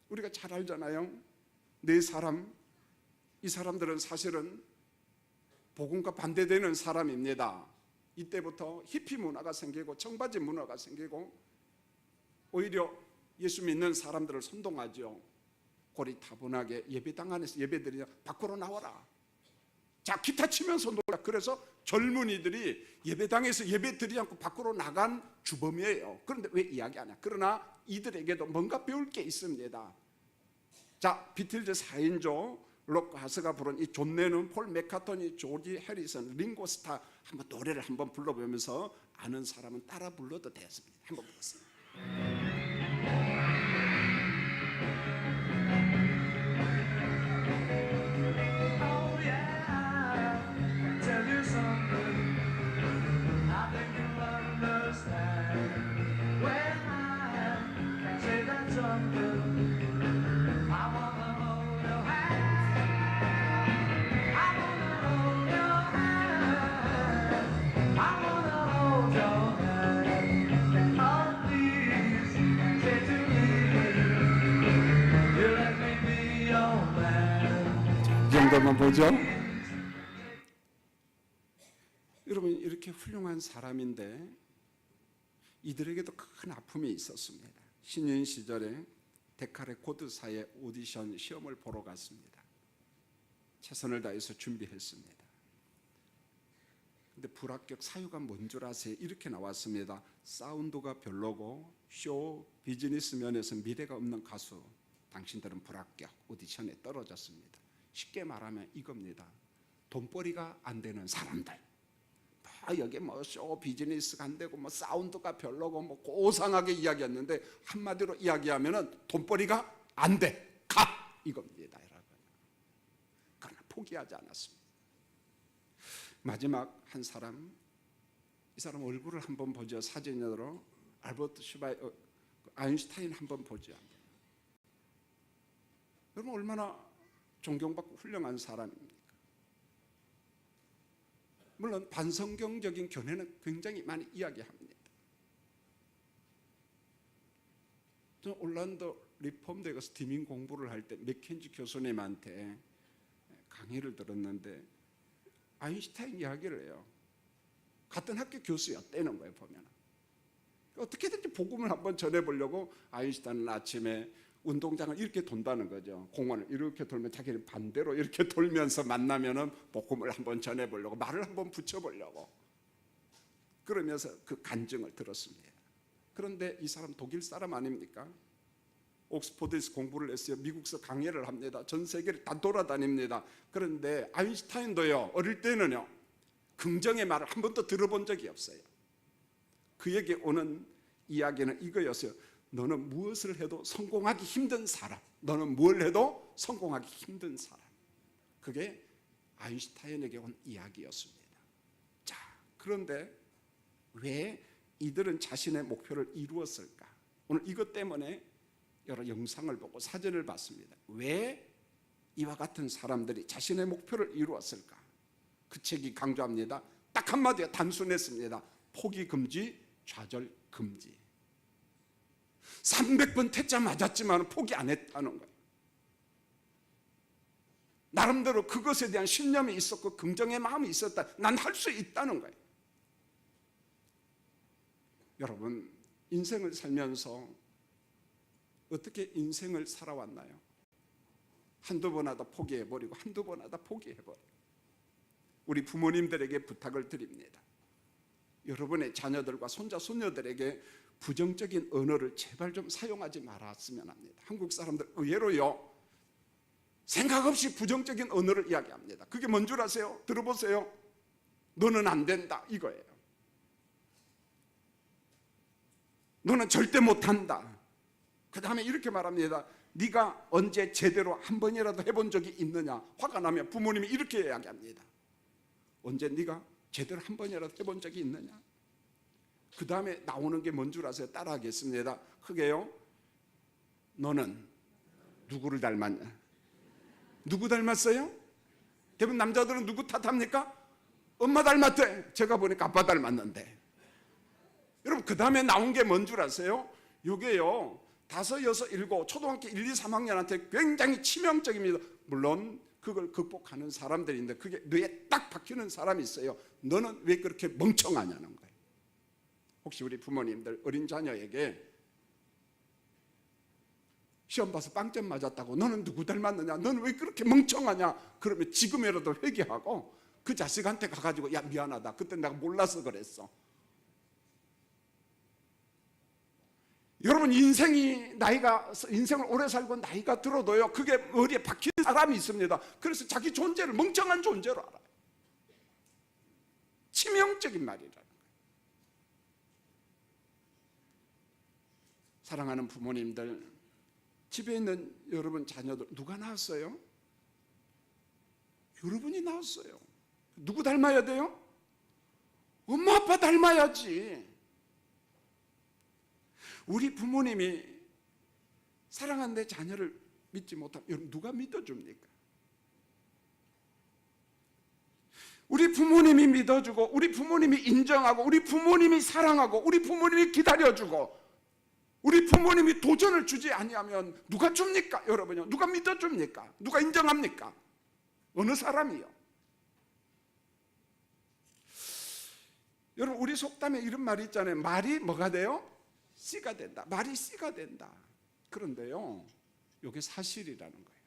우리가 잘 알잖아요. 네 사람. 이 사람들은 사실은 복음과 반대되는 사람입니다. 이때부터 히피 문화가 생기고 청바지 문화가 생기고 오히려 예수 믿는 사람들을 선동하죠. 고리타분하게 예배당 안에서 예배드리냐, 밖으로 나와라. 자, 기타 치면서 놀라. 그래서 젊은이들이 예배당에서 예배드리지 않고 밖으로 나간 주범이에요. 그런데 왜 이야기 안 해? 그러나 이들에게도 뭔가 배울 게 있습니다. 자, 비틀즈 4인조 록 가수가 부른 이 존 레논, 폴 맥카트니, 조지 해리슨, 링고 스타 한번 노래를 한번 불러보면서 아는 사람은 따라 불러도 되었습니다. 한번 보세요. 이 정도만 보죠. 여러분, 이렇게 훌륭한 사람인데 이들에게도 큰 아픔이 있었습니다. 신인 시절에 데카레 고드사의 오디션 시험을 보러 갔습니다. 최선을 다해서 준비했습니다. 근데 불합격 사유가 뭔 줄 아세요? 이렇게 나왔습니다. 사운드가 별로고 쇼 비즈니스 면에서 미래가 없는 가수. 당신들은 불합격, 오디션에 떨어졌습니다. 쉽게 말하면 이겁니다. 돈벌이가 안 되는 사람들. 여기 뭐 쇼 비즈니스가 안 되고 뭐 사운드가 별로고 뭐 고상하게 이야기했는데 한마디로 이야기하면은 돈벌이가 안 돼. 가! 이겁니다, 여러분. 그러나 포기하지 않았습니다. 마지막 한 사람, 이 사람 얼굴을 한번 보죠. 사진으로 알버트 아인슈타인 한번 보죠. 여러분, 얼마나 존경받고 훌륭한 사람입니까? 물론 반성경적인 견해는 굉장히 많이 이야기합니다. 저는 올란도 리폼대에 가서 디민 공부를 할 때 맥켄지 교수님한테 강의를 들었는데 아인슈타인 이야기를 해요. 같은 학교 교수였다는 거예요. 보면 어떻게든지 복음을 한번 전해보려고 아인슈타인은 아침에 운동장을 이렇게 돈다는 거죠. 공원을 이렇게 돌면 자기는 반대로 이렇게 돌면서 만나면은 복음을 한번 전해보려고 말을 한번 붙여보려고 그러면서 그 간증을 들었습니다. 그런데 이 사람 독일 사람 아닙니까? 옥스퍼드에서 공부를 했어요. 미국에서 강의를 합니다. 전 세계를 다 돌아다닙니다. 그런데 아인슈타인도요, 어릴 때는요, 긍정의 말을 한 번도 들어본 적이 없어요. 그에게 오는 이야기는 이거였어요. 너는 무엇을 해도 성공하기 힘든 사람. 너는 뭘 해도 성공하기 힘든 사람. 그게 아인슈타인에게 온 이야기였습니다. 자, 그런데 왜 이들은 자신의 목표를 이루었을까? 오늘 이것 때문에 여러 영상을 보고 사진을 봤습니다. 왜 이와 같은 사람들이 자신의 목표를 이루었을까? 그 책이 강조합니다. 딱 한마디가 단순했습니다. 포기 금지, 좌절 금지. 300번 퇴짜 맞았지만 포기 안 했다는 거예요. 나름대로 그것에 대한 신념이 있었고 긍정의 마음이 있었다. 난 할 수 있다는 거예요. 여러분, 인생을 살면서 어떻게 인생을 살아왔나요? 한두 번 하다 포기해버리고 한두 번 하다 포기해버리고. 우리 부모님들에게 부탁을 드립니다. 여러분의 자녀들과 손자, 손녀들에게 부정적인 언어를 제발 좀 사용하지 말았으면 합니다. 한국 사람들 의외로요, 생각 없이 부정적인 언어를 이야기합니다. 그게 뭔 줄 아세요? 들어보세요. 너는 안 된다, 이거예요. 너는 절대 못한다. 그 다음에 이렇게 말합니다. 네가 언제 제대로 한 번이라도 해본 적이 있느냐? 화가 나면 부모님이 이렇게 이야기합니다. 언제 네가 제대로 한 번이라도 해본 적이 있느냐? 그 다음에 나오는 게 뭔 줄 아세요? 따라하겠습니다. 크게요. 너는 누구를 닮았냐? 누구 닮았어요? 대부분 남자들은 누구 탓합니까? 엄마 닮았대. 제가 보니까 아빠 닮았는데. 여러분, 그 다음에 나온 게 뭔 줄 아세요? 이게요, 5, 6, 7 초등학교 1, 2, 3학년한테 굉장히 치명적입니다. 물론 그걸 극복하는 사람들인데 그게 뇌에 딱 박히는 사람이 있어요. 너는 왜 그렇게 멍청하냐는 거예요. 혹시 우리 부모님들 어린 자녀에게 시험 봐서 빵점 맞았다고 너는 누구 닮았느냐? 너는 왜 그렇게 멍청하냐? 그러면 지금이라도 회개하고 그 자식한테 가가지고 야, 미안하다. 그때 내가 몰라서 그랬어. 여러분, 인생을 오래 살고 나이가 들어도요, 그게 머리에 박힌 사람이 있습니다. 그래서 자기 존재를 멍청한 존재로 알아요. 치명적인 말이라는 거예요. 사랑하는 부모님들, 집에 있는 여러분 자녀들 누가 낳았어요? 여러분이 낳았어요. 누구 닮아야 돼요? 엄마 아빠 닮아야지. 우리 부모님이 사랑하는 내 자녀를 믿지 못하면 여러분 누가 믿어줍니까? 우리 부모님이 믿어주고 우리 부모님이 인정하고 우리 부모님이 사랑하고 우리 부모님이 기다려주고 우리 부모님이 도전을 주지 아니하면 누가 줍니까? 여러분요, 누가 믿어줍니까? 누가 인정합니까? 어느 사람이요? 여러분, 우리 속담에 이런 말이 있잖아요. 말이 뭐가 돼요? 씨가 된다. 말이 씨가 된다. 그런데요, 이게 사실이라는 거예요.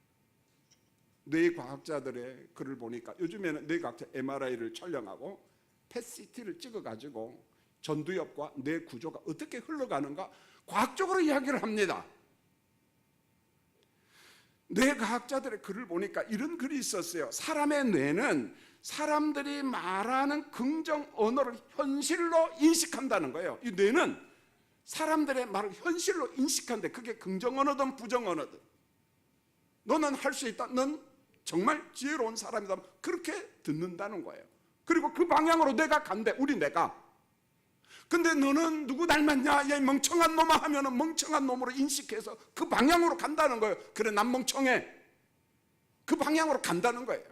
뇌과학자들의 글을 보니까 요즘에는 뇌과학자 MRI를 촬영하고 펫CT를 찍어가지고 전두엽과 뇌 구조가 어떻게 흘러가는가 과학적으로 이야기를 합니다. 뇌과학자들의 글을 보니까 이런 글이 있었어요. 사람의 뇌는 사람들이 말하는 긍정 언어를 현실로 인식한다는 거예요. 이 뇌는 사람들의 말을 현실로 인식한데 그게 긍정 언어든 부정 언어든 너는 할 수 있다. 넌 정말 지혜로운 사람이다. 그렇게 듣는다는 거예요. 그리고 그 방향으로 내가 간대. 우리 뇌가. 근데 너는 누구 닮았냐? 야, 멍청한 놈아 하면은 멍청한 놈으로 인식해서 그 방향으로 간다는 거예요. 그래, 난 멍청해. 그 방향으로 간다는 거예요.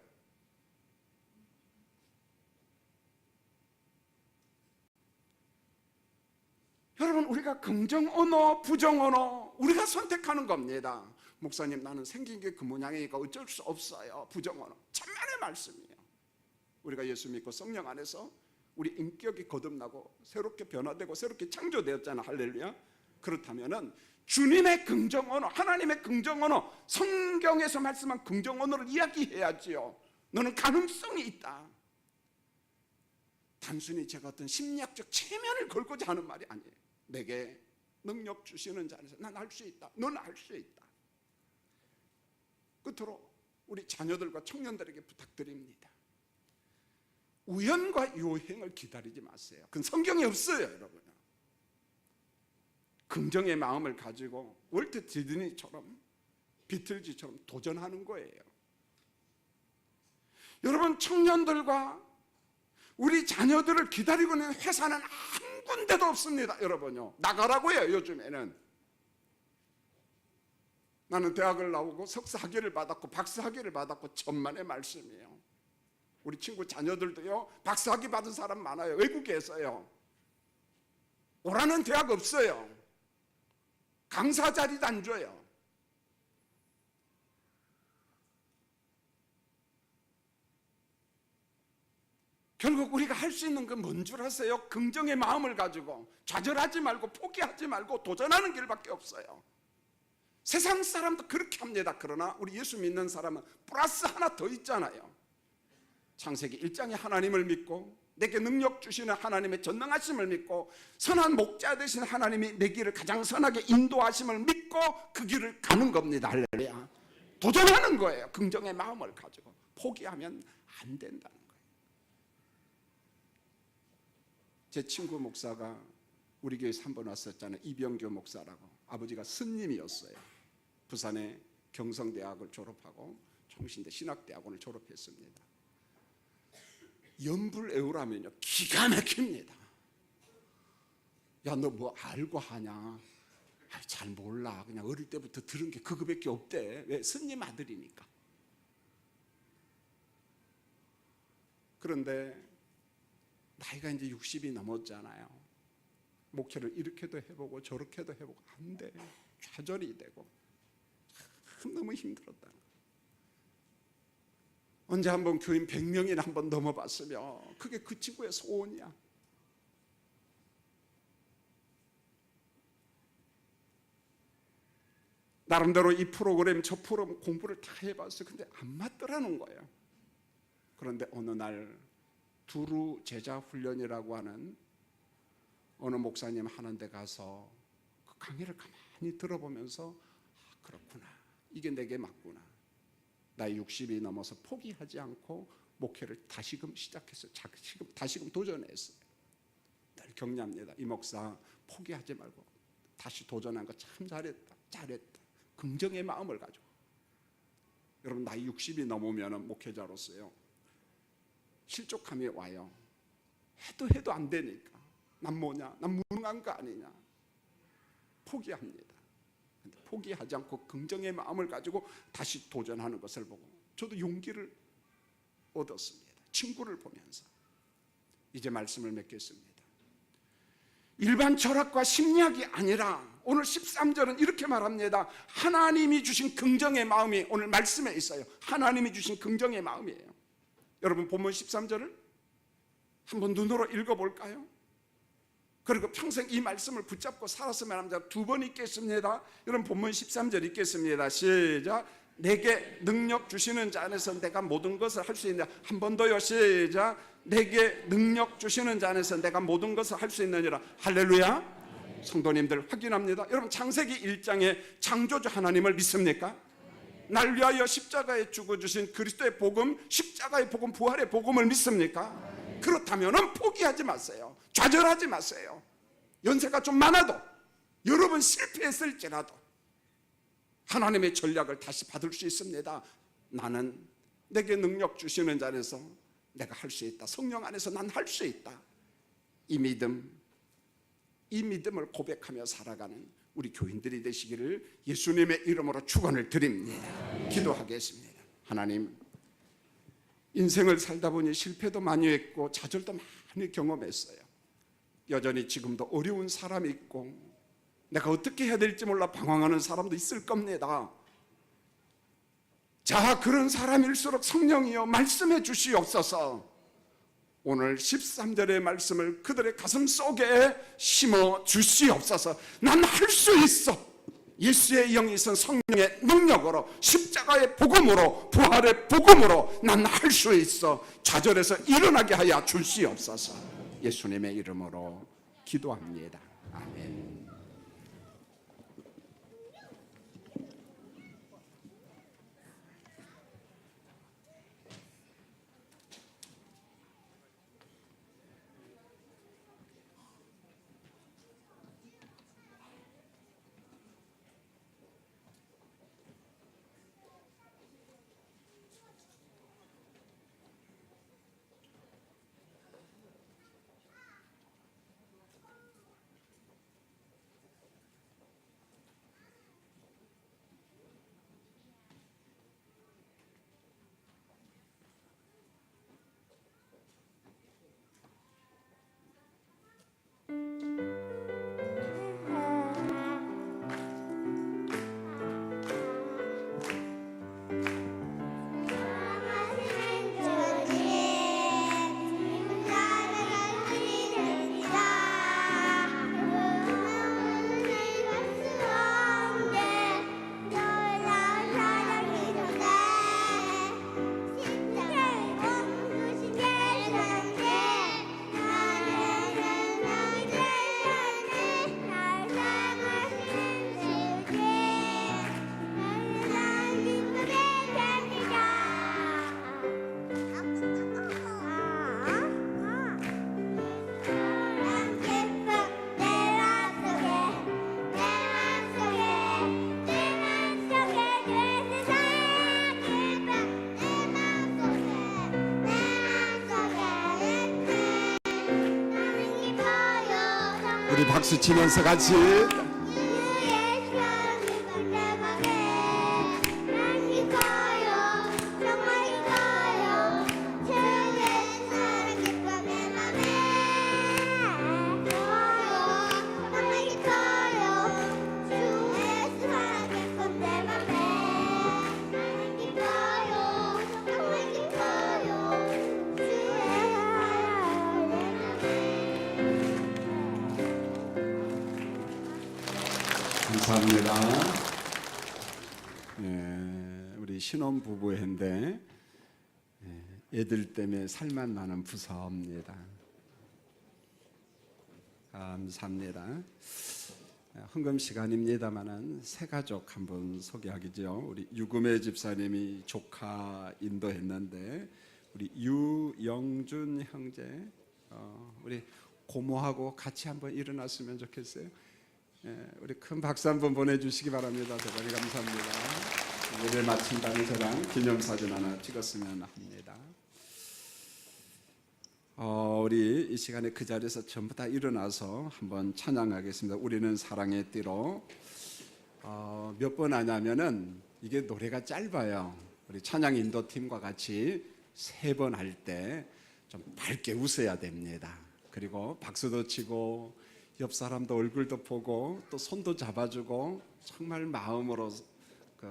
여러분, 우리가 긍정 언어, 부정 언어 우리가 선택하는 겁니다. 목사님, 나는 생긴 게 그 모양이니까 어쩔 수 없어요. 부정 언어. 천만의 말씀이에요. 우리가 예수 믿고 성령 안에서 우리 인격이 거듭나고 새롭게 변화되고 새롭게 창조되었잖아. 할렐루야. 그렇다면은 주님의 긍정 언어, 하나님의 긍정 언어, 성경에서 말씀한 긍정 언어를 이야기해야지요. 너는 가능성이 있다. 단순히 제가 어떤 심리학적 체면을 걸고자 하는 말이 아니에요. 내게 능력 주시는 자 안에서 난 할 수 있다. 너는 할 수 있다. 끝으로 우리 자녀들과 청년들에게 부탁드립니다. 우연과 요행을 기다리지 마세요. 그건 성경에 없어요, 여러분. 긍정의 마음을 가지고 월트 디즈니처럼, 비틀즈처럼 도전하는 거예요. 여러분, 청년들과 우리 자녀들을 기다리고 있는 회사는 한 군데도 없습니다. 여러분요, 나가라고 해요. 요즘에는 나는 대학을 나오고 석사 학위를 받았고 박사 학위를 받았고 천만의 말씀이에요. 우리 친구 자녀들도요, 박사 학위 받은 사람 많아요. 외국에서요. 오라는 대학 없어요. 강사 자리도 안 줘요. 결국 우리가 할 수 있는 건 뭔 줄 아세요? 긍정의 마음을 가지고 좌절하지 말고 포기하지 말고 도전하는 길밖에 없어요. 세상 사람도 그렇게 합니다. 그러나 우리 예수 믿는 사람은 플러스 하나 더 있잖아요. 창세기 1장에 하나님을 믿고 내게 능력 주시는 하나님의 전능하심을 믿고 선한 목자 되신 하나님이 내 길을 가장 선하게 인도하심을 믿고 그 길을 가는 겁니다. 할렐루야. 도전하는 거예요. 긍정의 마음을 가지고. 포기하면 안 된다는 거예요. 제 친구 목사가 우리 교회에 한 번 왔었잖아요. 이병교 목사라고. 아버지가 스님이었어요. 부산의 경성대학을 졸업하고 총신대 신학대학원을 졸업했습니다. 연불애우라면요, 기가 막힙니다. 야, 너 뭐 알고 하냐? 잘 몰라. 그냥 어릴 때부터 들은 게 그거밖에 없대. 왜? 스님 아들이니까. 그런데 나이가 이제 60이 넘었잖아요. 목회를 이렇게도 해보고 저렇게도 해보고 안 돼. 좌절이 되고 너무 힘들었다. 언제 한번 교인 100명이나 한번 넘어봤으며 그게 그 친구의 소원이야. 나름대로 이 프로그램 저 프로그램 공부를 다 해봤어요. 근데 안 맞더라는 거예요. 그런데 어느 날 두루 제자 훈련이라고 하는 어느 목사님 하는 데 가서 그 강의를 가만히 들어보면서 그렇구나. 이게 내게 맞구나. 나이 60이 넘어서 포기하지 않고 목회를 다시금 시작했어요. 다시금 도전했어요. 늘 격려합니다. 이 목사 포기하지 말고 다시 도전한 거 참 잘했다. 긍정의 마음을 가지고. 여러분, 나이 60이 넘으면 목회자로서요, 실족함이 와요. 해도 안 되니까. 난 뭐냐? 난 무능한 거 아니냐? 포기합니다. 근데 포기하지 않고 긍정의 마음을 가지고 다시 도전하는 것을 보고 저도 용기를 얻었습니다. 친구를 보면서. 이제 말씀을 맺겠습니다. 일반 철학과 심리학이 아니라 오늘 13절은 이렇게 말합니다. 하나님이 주신 긍정의 마음이 오늘 말씀에 있어요. 하나님이 주신 긍정의 마음이에요. 여러분, 본문 13절을 한번 눈으로 읽어볼까요? 그리고 평생 이 말씀을 붙잡고 살았으면 합니다. 두 번 읽겠습니다. 여러분, 본문 13절 읽겠습니다. 시작. 내게 능력 주시는 자 안에서 내가 모든 것을 할 수 있느냐. 한 번 더요. 시작. 내게 능력 주시는 자 안에서 내가 모든 것을 할 수 있느니라. 할렐루야. 성도님들 확인합니다. 여러분, 창세기 1장에 창조주 하나님을 믿습니까? 날 위하여 십자가에 죽어주신 그리스도의 복음, 십자가의 복음, 부활의 복음을 믿습니까? 그렇다면 포기하지 마세요. 좌절하지 마세요. 연세가 좀 많아도, 여러분 실패했을지라도 하나님의 전략을 다시 받을 수 있습니다. 나는 내게 능력 주시는 자 안에서 내가 할 수 있다. 성령 안에서 난 할 수 있다. 이 믿음을 고백하며 살아가는 우리 교인들이 되시기를 예수님의 이름으로 축원을 드립니다. 기도하겠습니다. 하나님, 인생을 살다 보니 실패도 많이 했고 좌절도 많이 경험했어요. 여전히 지금도 어려운 사람이 있고 내가 어떻게 해야 될지 몰라 방황하는 사람도 있을 겁니다. 자, 그런 사람일수록 성령이여 말씀해 주시옵소서. 오늘 13절의 말씀을 그들의 가슴 속에 심어 주시옵소서. 난 할 수 있어. 예수의 영이 있은 성령의 능력으로, 십자가의 복음으로, 부활의 복음으로 난 할 수 있어. 좌절해서 일어나게 하여 주시옵소서. 예수님의 이름으로 기도합니다. 아멘. 우리 박수 치면서 같이 감사합니다. 우리 신혼 부부인데 애들 때문에 살만 나는 부서입니다. 감사합니다. 헌금 시간입니다만은 세 가족 한번 소개하기죠. 우리 유금혜 집사님이 조카 인도했는데 우리 유영준 형제, 우리 고모하고 같이 한번 일어났으면 좋겠어요. 우리 큰 박수 한번 보내주시기 바랍니다. 대단히 감사합니다. 예배 마친 다음에 저랑 기념사진 하나 찍었으면 합니다. 우리 이 시간에 그 자리에서 전부 다 일어나서 한번 찬양하겠습니다. 우리는 사랑의 띠로. 몇 번 하냐면은 이게 노래가 짧아요. 우리 찬양 인도팀과 같이 3번 할 때 좀 밝게 웃어야 됩니다. 그리고 박수도 치고 옆 사람도 얼굴도 보고 또 손도 잡아주고 정말 마음으로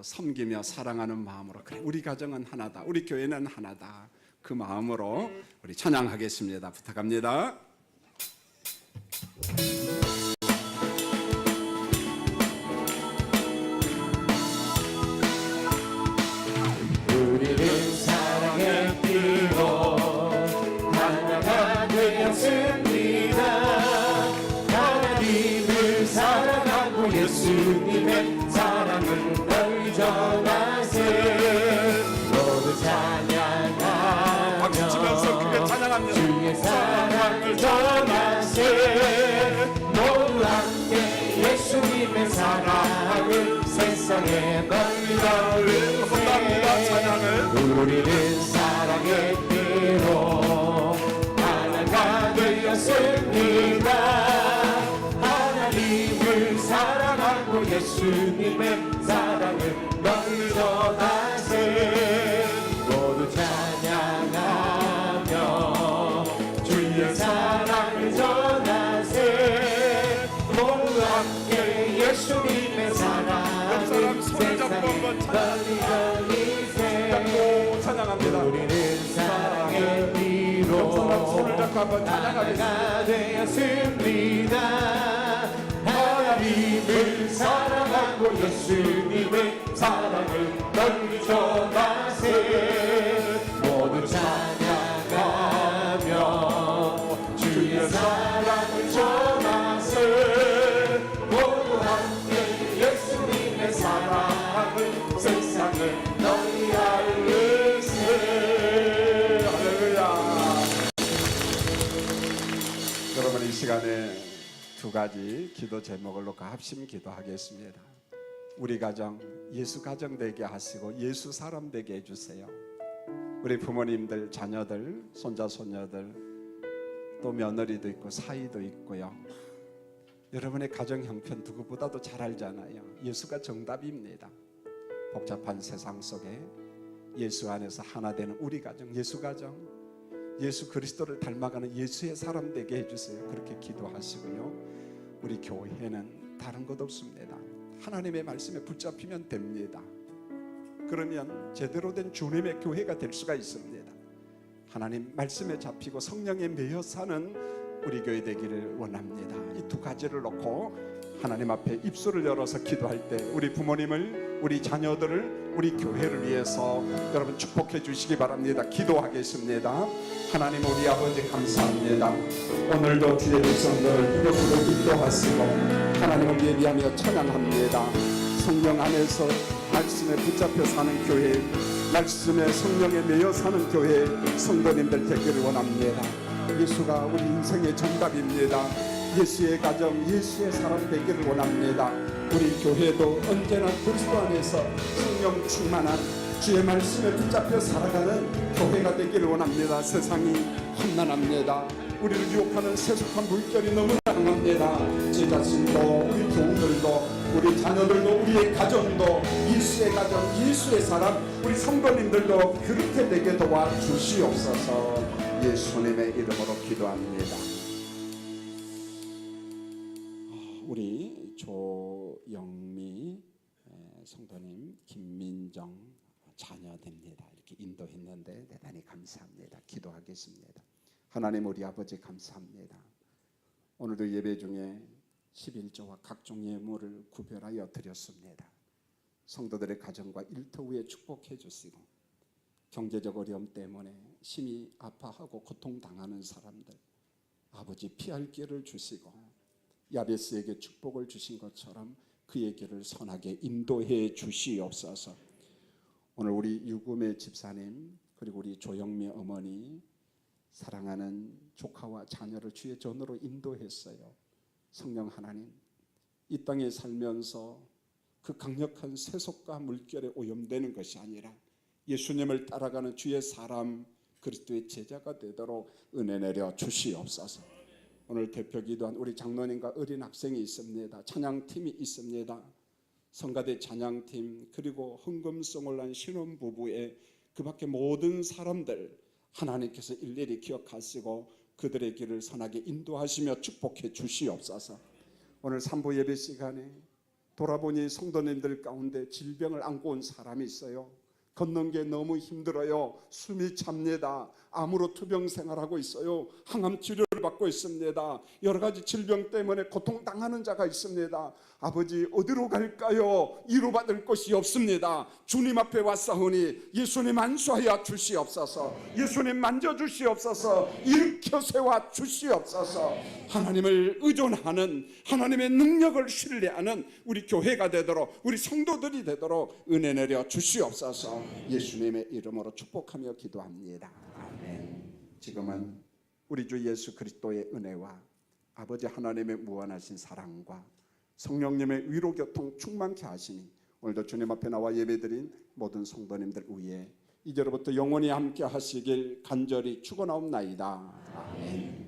섬기며 사랑하는 마음으로, 그래 우리 가정은 하나다, 우리 교회는 하나다, 그 마음으로 우리 찬양하겠습니다. 부탁합니다. 우리는 사랑의 띠로 하나가 되었습니다. 하나님을 사랑하고 예수님의 사랑을 널리 전하세. 모두 찬양하며 박수 치면서 크게 찬양합니다. 주의 사랑을 전하세. 모두 함께 예수님의 사랑을 세상에 널리 감사합니다. 찬양을 우리는 사랑의 띠로 하나가 되었습니다. 하나님을 사랑하고 예수님의 사랑을 널리 전하세. 손을 잡고 한번 찬양하겠습니다. 하나가 되었습니다. 하나님을 사랑하고 예수님의 사랑을 널리 전하세. 모두 찬양하며 주의 사랑을 전하세. 모두 함께 예수님의 사랑을 세상을 널리 알리세. 할렐루야. 여러분, 이 시간에 두 가지 기도 제목을 놓고 합심 기도하겠습니다. 우리 가정 예수 가정 되게 하시고 예수 사람 되게 해주세요. 우리 부모님들, 자녀들, 손자 손녀들, 또 며느리도 있고 사위도 있고요. 여러분의 가정 형편 누구보다도 잘 알잖아요. 예수가 정답입니다. 복잡한 세상 속에 예수 안에서 하나 되는 우리 가정, 예수 가정, 예수 그리스도를 닮아가는 예수의 사람 되게 해주세요. 그렇게 기도하시고요. 우리 교회는 다른 것 없습니다. 하나님의 말씀에 붙잡히면 됩니다. 그러면 제대로 된 주님의 교회가 될 수가 있습니다. 하나님 말씀에 잡히고 성령에 매여 사는 우리 교회 되기를 원합니다. 이 두 가지를 놓고 하나님 앞에 입술을 열어서 기도할 때 우리 부모님을, 우리 자녀들을, 우리 교회를 위해서 여러분 축복해 주시기 바랍니다. 기도하겠습니다. 하나님 우리 아버지 감사합니다. 오늘도 주의 백성들을 이렇게 인도하시고 하나님을 예비하며 찬양합니다. 성령 안에서 말씀에 붙잡혀 사는 교회, 말씀에 성령에 매여 사는 교회 성도님들 되기를 원합니다. 예수가 우리 인생의 정답입니다. 예수의 가정, 예수의 사람 되기를 원합니다. 우리 교회도 언제나 그리스도 안에서 성령 충만한 주의 말씀에 붙잡혀 살아가는 교회가 되기를 원합니다. 세상이 험난합니다. 우리를 유혹하는 세속한 물결이 너무 강합니다. 제 자신도, 우리 교우들도, 우리 자녀들도, 우리의 가정도 예수의 가정, 예수의 사람, 우리 성도님들도 그렇게 되게 도와주시옵소서. 예수님의 이름으로 기도합니다. 우리 조영미 성도님, 김민정 자녀됩니다. 이렇게 인도했는데 대단히 감사합니다. 기도하겠습니다. 하나님 우리 아버지 감사합니다. 오늘도 예배 중에 11조와 각종 예물을 구별하여 드렸습니다. 성도들의 가정과 일터후에 축복해 주시고 경제적 어려움 때문에 심히 아파하고 고통당하는 사람들 아버지 피할 길을 주시고 야베스에게 축복을 주신 것처럼 그의 길을 선하게 인도해 주시옵소서. 오늘 우리 유금의 집사님 그리고 우리 조영미 어머니 사랑하는 조카와 자녀를 주의 전으로 인도했어요. 성령 하나님, 이 땅에 살면서 그 강력한 세속과 물결에 오염되는 것이 아니라 예수님을 따라가는 주의 사람 그리스도의 제자가 되도록 은혜 내려 주시옵소서. 오늘 대표 기도한 우리 장로님과 어린 학생이 있습니다. 찬양팀이 있습니다. 성가대 찬양팀 그리고 헌금송을 한 신혼부부의 그 밖에 모든 사람들 하나님께서 일일이 기억하시고 그들의 길을 선하게 인도하시며 축복해 주시옵소서. 오늘 3부 예배 시간에 돌아보니 성도님들 가운데 질병을 안고 온 사람이 있어요. 걷는 게 너무 힘들어요. 숨이 찹니다. 암으로 투병 생활하고 있어요. 항암 치료를 받고 있습니다. 여러 가지 질병 때문에 고통당하는 자가 있습니다. 아버지 어디로 갈까요? 위로받을 곳이 없습니다. 주님 앞에 왔사오니 예수님 안수하여 주시옵소서. 예수님 만져주시옵소서. 일으켜 세워 주시옵소서. 하나님을 의존하는 하나님의 능력을 신뢰하는 우리 교회가 되도록 우리 성도들이 되도록 은혜 내려 주시옵소서. 예수님의 이름으로 축복하며 기도합니다. 아멘. 지금은 우리 주 예수 그리스도의 은혜와 아버지 하나님의 무한하신 사랑과 성령님의 위로 교통 충만케 하시니 오늘도 주님 앞에 나와 예배드린 모든 성도님들 위해 이제로부터 영원히 함께 하시길 간절히 축원하옵나이다. 아멘.